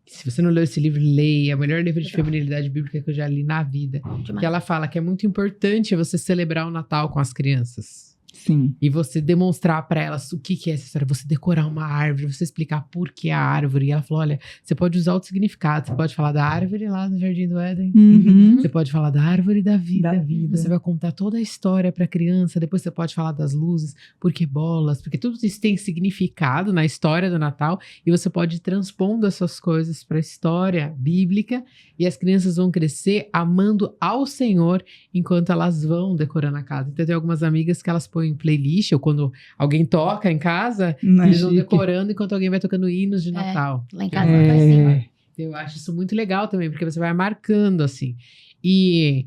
se você não leu esse livro, leia, é o melhor livro de feminilidade bíblica que eu já li na vida. Demais. Que ela fala que é muito importante você celebrar o Natal com as crianças. Sim. E você demonstrar para elas o que é essa história. Você decorar uma árvore, você explicar por que a árvore. E ela falou, olha, você pode usar outro significado. Você pode falar da árvore lá no Jardim do Éden. Uhum. Você pode falar da árvore da vida. Da vida. Você vai contar toda a história para a criança. Depois você pode falar das luzes. Por que bolas? Porque tudo isso tem significado na história do Natal. E você pode ir transpondo essas coisas para a história bíblica. E as crianças vão crescer amando ao Senhor enquanto elas vão decorando a casa. Então, tem algumas amigas que elas põem playlist, ou quando alguém toca em casa, eles vão decorando enquanto alguém vai tocando hinos de Natal. Lá em casa não faz assim. Eu acho isso muito legal também, porque você vai marcando, assim. E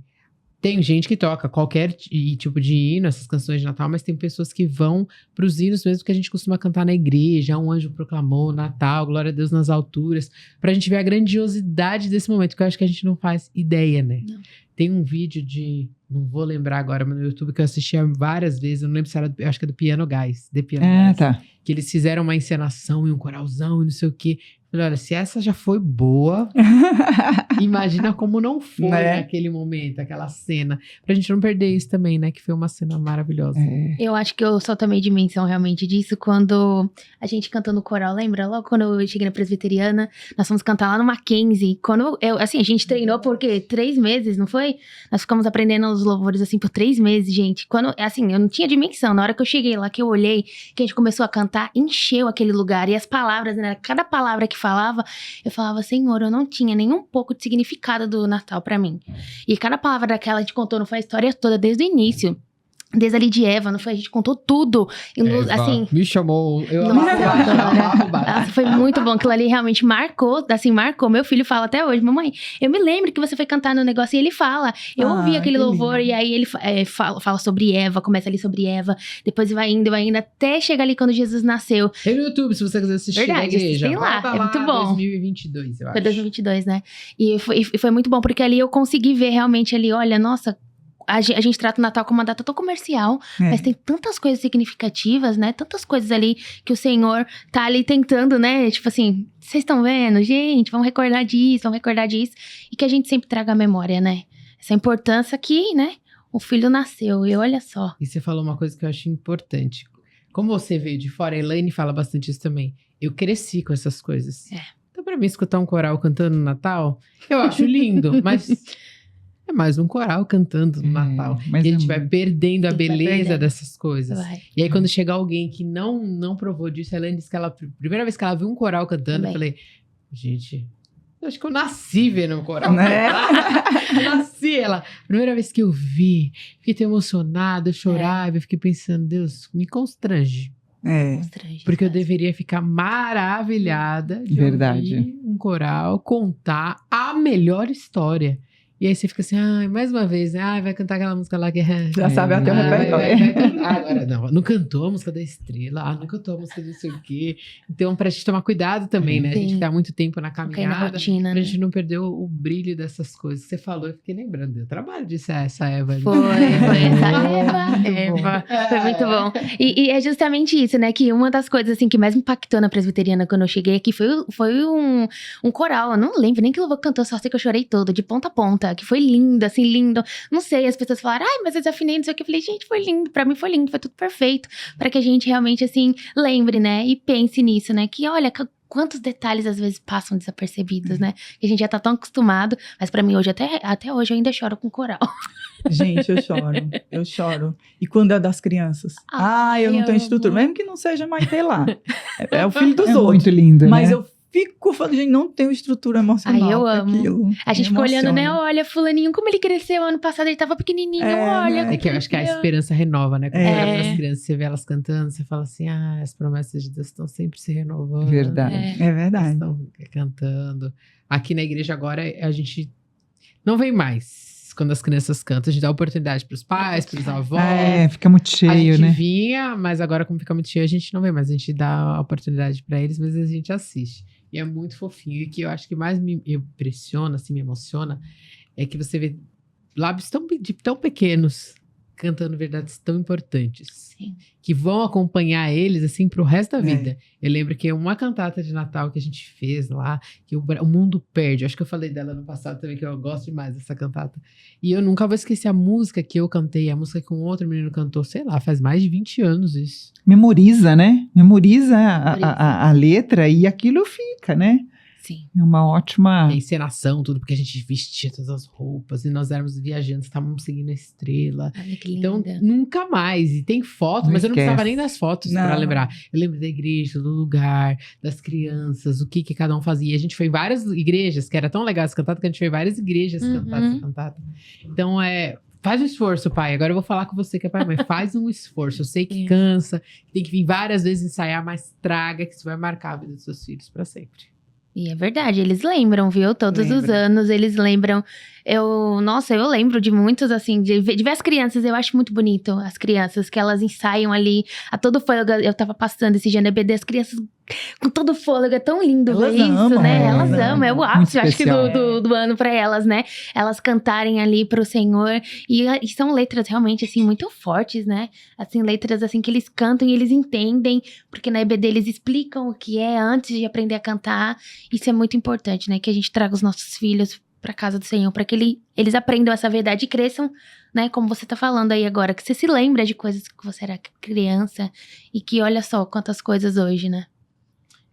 tem gente que toca qualquer tipo de hino, essas canções de Natal, mas tem pessoas que vão pros hinos mesmo que a gente costuma cantar na igreja, um anjo proclamou, Natal, glória a Deus nas alturas, pra gente ver a grandiosidade desse momento, que eu acho que a gente não faz ideia, né? Não. Tem um vídeo não vou lembrar agora, mas no YouTube que eu assisti várias vezes, eu não lembro se era, eu acho que é do Piano Guys, The Piano Guys, Tá. que eles fizeram uma encenação e um coralzão e não sei o quê. Eu falei, olha, se essa já foi boa, imagina como não foi naquele momento, aquela cena. Pra gente não perder isso também, né? Que foi uma cena maravilhosa. Eu acho que eu só tomei dimensão realmente disso quando a gente cantou no coral, lembra? Logo quando eu cheguei na presbiteriana, nós fomos cantar lá no Mackenzie. Quando assim, a gente treinou por quê? 3 meses, não foi? Nós ficamos aprendendo os louvores assim por 3 meses, gente. Quando, assim, eu não tinha dimensão. Na hora que eu cheguei lá, que eu olhei, que a gente começou a cantar, encheu aquele lugar. E as palavras, né? Cada palavra que falava, eu falava, Senhor, eu não tinha nem um pouco de significado do Natal pra mim. E cada palavra daquela a gente contou, não foi a história toda, desde o início. Desde ali de Eva, não foi? A gente contou tudo. E, assim, me chamou. Nossa, foi muito bom. Aquilo ali realmente marcou, assim, marcou. Meu filho fala até hoje, mamãe, eu me lembro que você foi cantar no negócio e ele fala. Eu ouvi aquele louvor lindo. E aí ele fala sobre Eva, começa ali sobre Eva, depois vai indo, até chegar ali quando Jesus nasceu. Tem no YouTube, se você quiser assistir. Verdade, tem lá, é muito bom. 2022, eu acho. Foi 2022, né? E foi muito bom, porque ali eu consegui ver realmente ali, olha, nossa, a gente trata o Natal como uma data tão comercial, mas tem tantas coisas significativas, né? Tantas coisas ali que o Senhor tá ali tentando, né? Tipo assim, vocês estão vendo? Gente, vamos recordar disso. E que a gente sempre traga a memória, né? Essa importância que, né? O filho nasceu e olha só. E você falou uma coisa que eu acho importante. Como você veio de fora, a Elaine fala bastante isso também. Eu cresci com essas coisas. Então, pra mim, escutar um coral cantando no Natal, eu acho lindo, mas... É mais um coral cantando no Natal. E a gente vai perdendo a beleza dessas coisas. E aí, quando chega alguém que não provou disso, a Elaine disse que primeira vez que ela viu um coral cantando, eu falei, gente, eu acho que eu nasci vendo um coral. Primeira vez que eu vi, fiquei tão emocionada, eu chorava, eu fiquei pensando, Deus, me constrange. Porque eu deveria ficar maravilhada de ouvir um coral contar a melhor história. E aí você fica assim, mais uma vez, né? Vai cantar aquela música lá que é... Já sabe até o repertório. Vai cantar agora. Não cantou a música da estrela, não cantou a música de não sei o quê. Então, pra gente tomar cuidado também, né? A gente Sim. ficar muito tempo na Fica aí caminhada, na rotina, pra né? gente não perder o brilho dessas coisas que você falou. Eu fiquei lembrando, deu trabalho disso, essa Eva. Ali. Foi essa Muito Eva. bom. Foi muito bom. E é justamente isso, né? Que uma das coisas, assim, que mais me impactou na presbiteriana quando eu cheguei aqui foi um coral. Eu não lembro nem que louvor cantou, só sei que eu chorei todo, de ponta a ponta, que foi lindo, assim, lindo. Não sei, as pessoas falaram, mas eu desafinei, não sei o que. Eu falei, gente, foi lindo. Pra mim foi lindo, foi tudo perfeito. Pra que a gente realmente, assim, lembre, né? E pense nisso, né? Que, olha, quantos detalhes às vezes passam desapercebidos, né? Que a gente já tá tão acostumado. Mas pra mim, hoje, até hoje, eu ainda choro com coral. Gente, eu choro. E quando é das crianças? Eu não eu tenho estrutura. amo. Mesmo que não seja Maitê lá. É o filho dos É outros. muito lindo, Mas né? eu fico falando, gente, não tenho estrutura emocional. Eu amo. Aquilo. A gente Me ficou olhando, né? emociona. Olha, fulaninho, como ele cresceu. Ano passado ele tava pequenininho, olha. É que eu acho que a cresceu. esperança renova, né? Quando É. você olha pras crianças, você vê elas cantando, você fala assim, as promessas de Deus estão sempre se renovando. Verdade. É Elas verdade. estão cantando. Aqui na igreja agora, a gente não vem mais quando as crianças cantam. A gente dá oportunidade pros pais, pros avós. Fica muito A cheio, gente né? vinha, mas agora como fica muito cheio, a gente não vem mais. A gente dá a oportunidade pra eles, mas a gente assiste. E é muito fofinho. E o que eu acho que mais me impressiona, assim, me emociona, é que você vê lábios tão pequenos cantando verdades tão importantes. Sim. Que vão acompanhar eles, assim, pro resto da vida. Eu lembro que uma cantata de Natal que a gente fez lá, que o mundo perde. Acho que eu falei dela no passado também, que eu gosto demais dessa cantata. E eu nunca vou esquecer a música que eu cantei, a música que um outro menino cantou, sei lá, faz mais de 20 anos isso. Memoriza, né? Memoriza a letra e aquilo fica, né? Sim. É uma ótima... A encenação, tudo, porque a gente vestia todas as roupas e nós éramos viajantes, estávamos seguindo a estrela. Olha que Então, linda. nunca mais. E tem foto, Não mas eu não precisava esquece. nem das fotos Não. pra lembrar. Eu lembro da igreja, do lugar, das crianças, o que cada um fazia. A gente foi em várias igrejas, que era tão legal essa cantata, que a gente foi em várias igrejas cantar essa cantata. Então, faz um esforço, pai. Agora eu vou falar com você que é pai e mãe. Faz um esforço. Eu sei que cansa, tem que vir várias vezes ensaiar, mas traga, que isso vai marcar a vida dos seus filhos pra sempre. E é verdade, eles lembram, viu? Todos os Lembram. anos eles lembram. Eu lembro de muitos, assim, de ver as crianças. Eu acho muito bonito as crianças, que elas ensaiam ali a todo fôlego. Eu tava passando esse dia no EBD, as crianças com todo fôlego. É tão lindo Elas ver isso, amam, né? é, Elas amam. amam. É o Muito ápice, eu acho que especial. do ano pra elas, né? Elas cantarem ali pro Senhor. E são letras realmente, assim, muito fortes, né? Assim, letras, assim, que eles cantam e eles entendem. Porque na EBD eles explicam o que é antes de aprender a cantar. Isso é muito importante, né? Que a gente traga os nossos filhos pra casa do Senhor, pra que eles aprendam essa verdade e cresçam, né? Como você tá falando aí agora, que você se lembra de coisas que você era criança e que olha só quantas coisas hoje, né?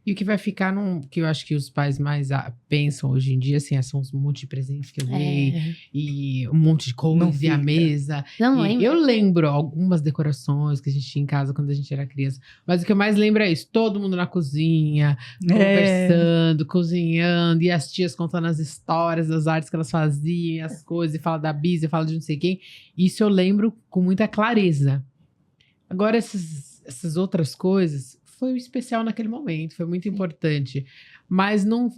E o que vai ficar, que eu acho que os pais mais pensam hoje em dia, assim, são os monte de presentes que eu dei, e um monte de Não coisas, e a fica. mesa. Não E lembro. eu lembro algumas decorações que a gente tinha em casa quando a gente era criança. Mas o que eu mais lembro é isso: todo mundo na cozinha, conversando, cozinhando, e as tias contando as histórias das artes que elas faziam, as coisas, e fala da Bisa, fala de não sei quem. Isso eu lembro com muita clareza. Agora, essas outras coisas, foi especial naquele momento, foi muito importante. Mas não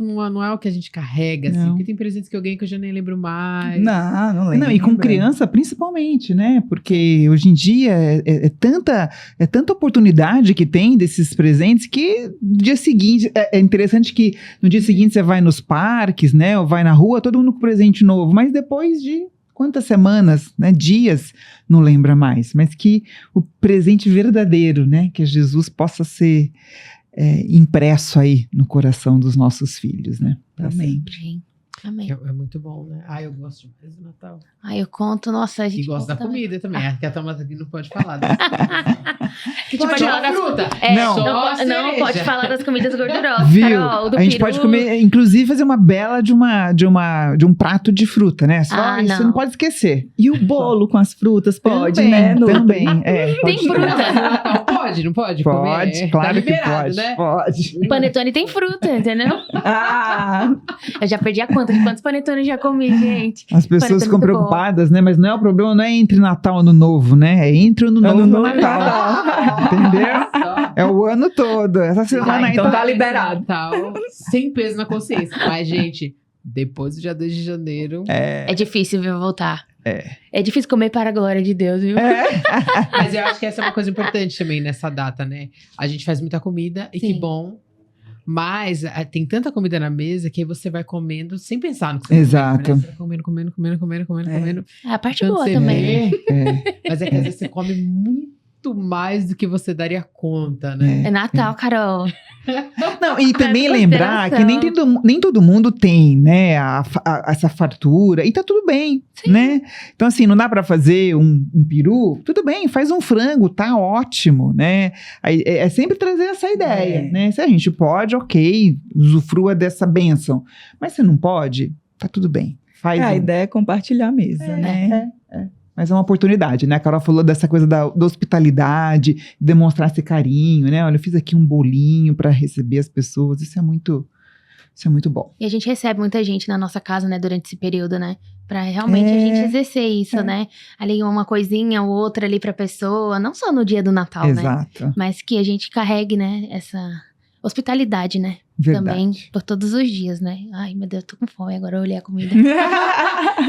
é o que a gente carrega, assim. Não. Porque tem presentes que eu ganhei que eu já nem lembro mais. Não lembro. Não, e com criança principalmente, né? Porque hoje em dia é tanta oportunidade que tem desses presentes que no dia seguinte, é interessante que no dia seguinte você vai nos parques, né? Ou vai na rua, todo mundo com presente novo, mas depois de quantas semanas, né? Dias, não lembra mais. Mas que o presente verdadeiro, né? Que Jesus possa ser impresso aí no coração dos nossos filhos, né? Pra Amém. sempre. Amém. É muito bom, né? Eu gosto demais do Natal. Eu conto, nossa, a gente E gosto da conta também. comida também. Que a Tamara aqui não pode falar. A gente pode Só falar das fruta. Não. Só não cereja. pode falar das comidas gordurosas, Viu? Carol, do A gente peru. pode comer, inclusive fazer uma bela de um prato de fruta, né? Só isso não pode esquecer. E o bolo com as frutas, pode, também, né? No- Também, Tem pode ser. fruta. Natal pode, não pode? Pode, comer? claro Tá que liberado, pode. né? Pode. Panetone tem fruta, entendeu? Ah, Eu já perdi a conta de quantos panetones eu já comi, gente. As pessoas Panetone ficam muito bom. preocupadas, né? Mas não é o problema, não é entre Natal e Ano Novo, né? É entre o Ano Novo e o Novo e Natal. Entendeu? É o ano todo. Essa semana aí então tá... tá liberado. Natal, sem peso na consciência. Mas, gente, Depois do dia 2 de janeiro. É difícil, viu, voltar. É difícil comer para a glória de Deus, viu? Mas eu acho que essa é uma coisa importante também nessa data, né? A gente faz muita comida e Sim. que bom. Mas tem tanta comida na mesa que aí você vai comendo sem pensar no que você Exato. come, né? Você vai comendo. É a parte Quando boa você também. vê, mas é que às vezes você come muito mais do que você daria conta, né? É Natal, Carol. Não, e também Leva em lembrar que consideração. nem todo mundo tem, né, essa fartura, e tá tudo bem, né? Então, assim, não dá pra fazer um peru? Tudo bem, faz um frango, tá ótimo, né? Aí, é sempre trazer essa ideia, né? Se a gente pode, ok, usufrua dessa bênção. Mas se não pode, tá tudo bem. Faz A ideia é compartilhar a mesa, né? Mas é uma oportunidade, né? A Carol falou dessa coisa da hospitalidade, demonstrar esse carinho, né? Olha, eu fiz aqui um bolinho para receber as pessoas. Isso é muito bom. E a gente recebe muita gente na nossa casa, né, durante esse período, né? Pra realmente a gente exercer isso, né? Ali uma coisinha ou outra ali pra pessoa, não só no dia do Natal, né? Exato. Mas que a gente carregue, né, essa hospitalidade, né? Verdade. Também por todos os dias, né? Ai, meu Deus, eu tô com fome, agora eu olhei a comida.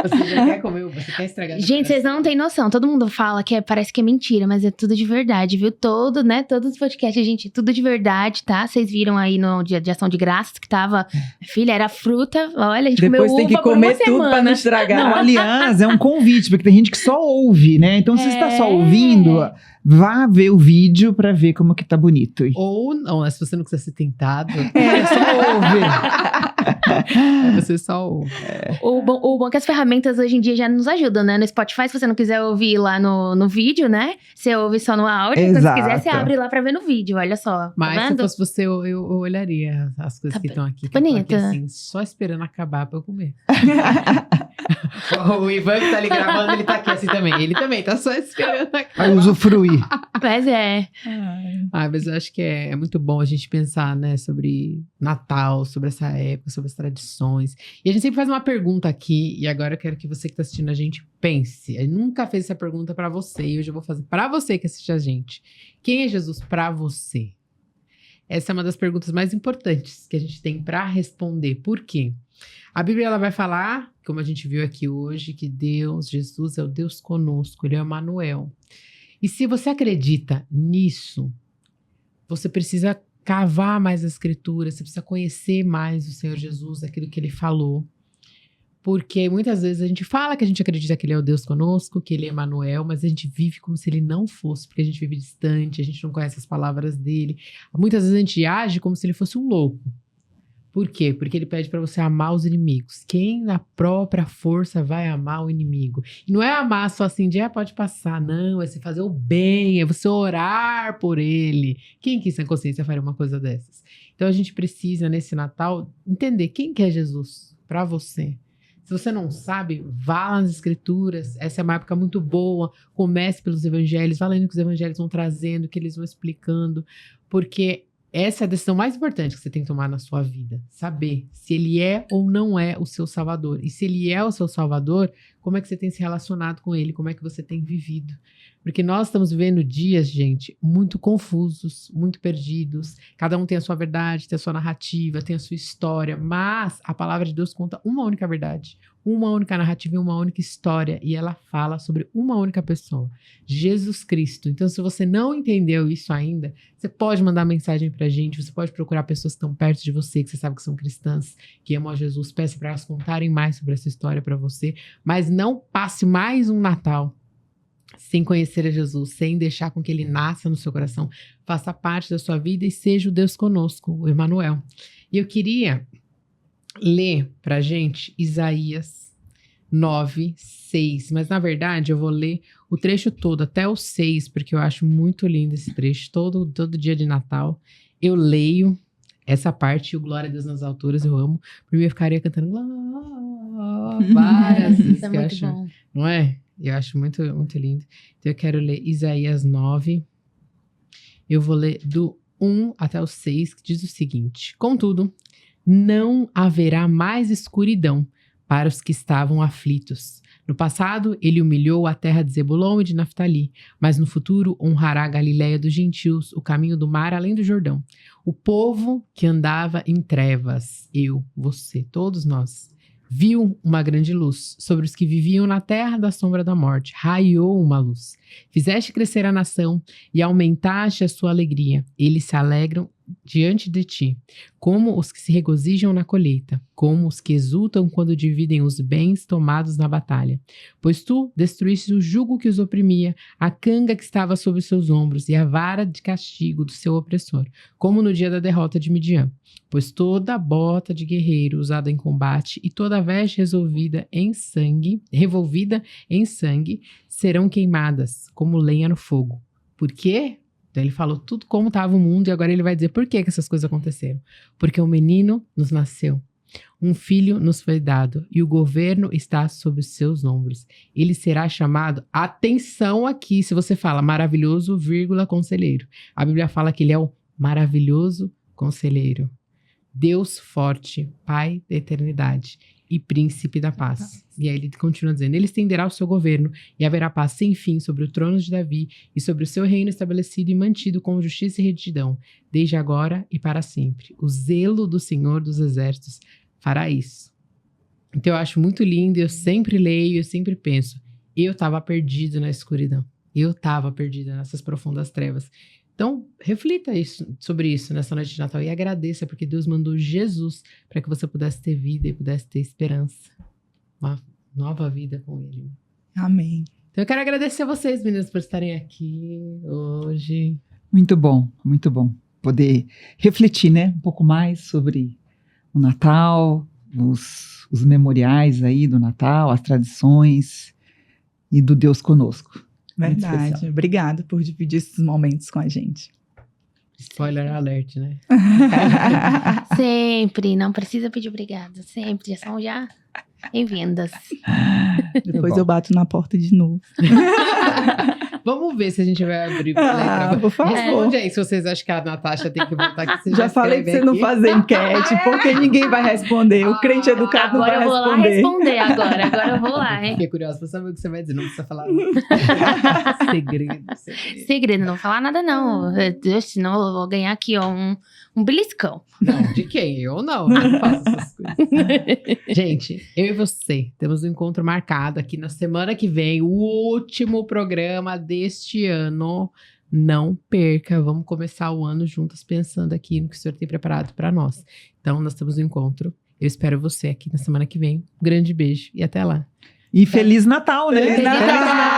Você já quer comer, você quer estragar. Gente, vocês não têm noção. Todo mundo fala que parece que é mentira, mas é tudo de verdade, viu? Todos os podcasts, gente, tudo de verdade, tá? Vocês viram aí no dia de ação de graças que tava... Filha, era fruta. Olha, a gente Depois comeu tem que uva por comer uma tudo pra não semana. estragar. Não, aliás, é um convite, porque tem gente que só ouve, né? Então, se você está só ouvindo, vá ver o vídeo pra ver como que tá bonito. Ou não, se você não quiser ser tentado, Só ouve. você só ouve. O bom é que as ferramentas hoje em dia já nos ajudam, né? No Spotify, se você não quiser ouvir lá no vídeo, né? Você ouve só no áudio. Quando você quiser, você Exato. abre lá pra ver no vídeo. Olha só. Mas tá se vendo? fosse você, eu olharia as coisas Tá que estão aqui. tá que eu tô bonita. aqui, assim, só esperando acabar pra eu comer. O Ivan que tá ali gravando, ele tá aqui assim também. Ele também tá só esperando Vai acabar. usufruir. Mas Mas eu acho que é muito bom a gente pensar, né, sobre Natal, sobre essa época, sobre as tradições. E a gente sempre faz uma pergunta aqui, e agora eu quero que você que tá assistindo a gente pense. Eu nunca fez essa pergunta pra você, e hoje eu vou fazer pra você que assiste a gente. Quem é Jesus pra você? Essa é uma das perguntas mais importantes que a gente tem pra responder. Por quê? A Bíblia ela vai falar, como a gente viu aqui hoje, que Deus, Jesus é o Deus conosco, Ele é o Emmanuel. E se você acredita nisso, você precisa cavar mais as Escrituras, você precisa conhecer mais o Senhor Jesus, aquilo que Ele falou. Porque muitas vezes a gente fala que a gente acredita que Ele é o Deus conosco, que Ele é Emmanuel, mas a gente vive como se Ele não fosse, porque a gente vive distante, a gente não conhece as palavras dEle. Muitas vezes a gente age como se Ele fosse um louco. Por quê? Porque ele pede para você amar os inimigos. Quem na própria força vai amar o inimigo? E não é amar só assim de, pode passar. Não, é você fazer o bem, é você orar por ele. Quem que sem consciência faria uma coisa dessas? Então a gente precisa, nesse Natal, entender quem que é Jesus para você. Se você não sabe, vá nas Escrituras. Essa é uma época muito boa. Comece pelos evangelhos, vá lendo o que os evangelhos vão trazendo, que eles vão explicando. Porque essa é a decisão mais importante que você tem que tomar na sua vida. Saber se ele é ou não é o seu salvador. E se ele é o seu salvador, como é que você tem se relacionado com ele? Como é que você tem vivido? Porque nós estamos vivendo dias, gente, muito confusos, muito perdidos. Cada um tem a sua verdade, tem a sua narrativa, tem a sua história. Mas a palavra de Deus conta uma única verdade, uma única narrativa e uma única história. E ela fala sobre uma única pessoa, Jesus Cristo. Então, se você não entendeu isso ainda, você pode mandar mensagem pra gente, você pode procurar pessoas que estão perto de você, que você sabe que são cristãs, que amam a Jesus. Peça para elas contarem mais sobre essa história pra você. Mas não passe mais um Natal sem conhecer a Jesus, sem deixar com que ele nasça no seu coração, faça parte da sua vida e seja o Deus conosco, o Emmanuel. E eu queria ler pra gente Isaías 9:6, mas na verdade eu vou ler o trecho todo, até o 6, porque eu acho muito lindo esse trecho, todo dia de Natal eu leio essa parte, e o Glória a Deus nas alturas, eu amo, por mim eu ficaria cantando várias vezes, isso é que eu muito acho, bom. não é? Eu acho muito, muito lindo. Então eu quero ler Isaías 9. Eu vou ler do 1 até o 6, que diz o seguinte: Contudo, não haverá mais escuridão para os que estavam aflitos. No passado, ele humilhou a terra de Zebulon e de Naftali, mas no futuro honrará a Galileia dos gentios, o caminho do mar além do Jordão. O povo que andava em trevas, eu, você, todos nós, Viu uma grande luz sobre os que viviam na terra da sombra da morte. Raiou uma luz. Fizeste crescer a nação e aumentaste a sua alegria. Eles se alegram diante de ti, como os que se regozijam na colheita, como os que exultam quando dividem os bens tomados na batalha. Pois tu destruíste o jugo que os oprimia, a canga que estava sobre os seus ombros e a vara de castigo do seu opressor, como no dia da derrota de Midian. Pois toda a bota de guerreiro usada em combate e toda a veste revolvida em sangue serão queimadas como lenha no fogo. Por quê? Então ele falou tudo como estava o mundo e agora ele vai dizer por que essas coisas aconteceram. Porque um menino nos nasceu, um filho nos foi dado e o governo está sobre os seus ombros. Ele será chamado, atenção aqui, se você fala maravilhoso, vírgula, conselheiro. A Bíblia fala que ele é o maravilhoso conselheiro. Deus forte, Pai da eternidade e príncipe da paz. E aí ele continua dizendo, ele estenderá o seu governo e haverá paz sem fim sobre o trono de Davi e sobre o seu reino estabelecido e mantido com justiça e retidão, desde agora e para sempre. O zelo do Senhor dos Exércitos fará isso. Então eu acho muito lindo, eu sempre leio, eu sempre penso, eu estava perdido na escuridão, eu estava perdida nessas profundas trevas. Então, reflita sobre isso nessa noite de Natal e agradeça, porque Deus mandou Jesus para que você pudesse ter vida e pudesse ter esperança. Uma nova vida com Ele. Amém. Então, eu quero agradecer a vocês, meninas, por estarem aqui hoje. Muito bom poder refletir, né, um pouco mais sobre o Natal, os memoriais aí do Natal, as tradições e do Deus conosco. Muito Verdade. especial. Obrigada por dividir esses momentos com a gente. Spoiler alert, né? Sempre, não precisa pedir obrigada. Sempre, já são já bem-vindas. Depois eu bato na porta de novo. Vamos ver se a gente vai abrir pra ler. Por favor. Responde aí se vocês acham que a Natasha tem que voltar aqui. Você Já falei pra você não fazer enquete, porque ninguém vai responder. O crente educado não vai Agora eu vou lá responder. responder agora eu vou lá, hein? Fiquei curiosa pra saber o que você vai dizer. Não precisa falar. Segredo. Segredo, não vou falar nada não. Senão eu vou ganhar aqui, ó, um beliscão. Não, de quem? Eu não faço essas coisas. Gente, eu e você temos um encontro marcado aqui na semana que vem, o último programa deste ano. Não perca, vamos começar o ano juntas pensando aqui no que o Senhor tem preparado para nós. Então, nós temos um encontro. Eu espero você aqui na semana que vem. Um grande beijo e até lá. E Feliz Natal, né? Feliz Natal!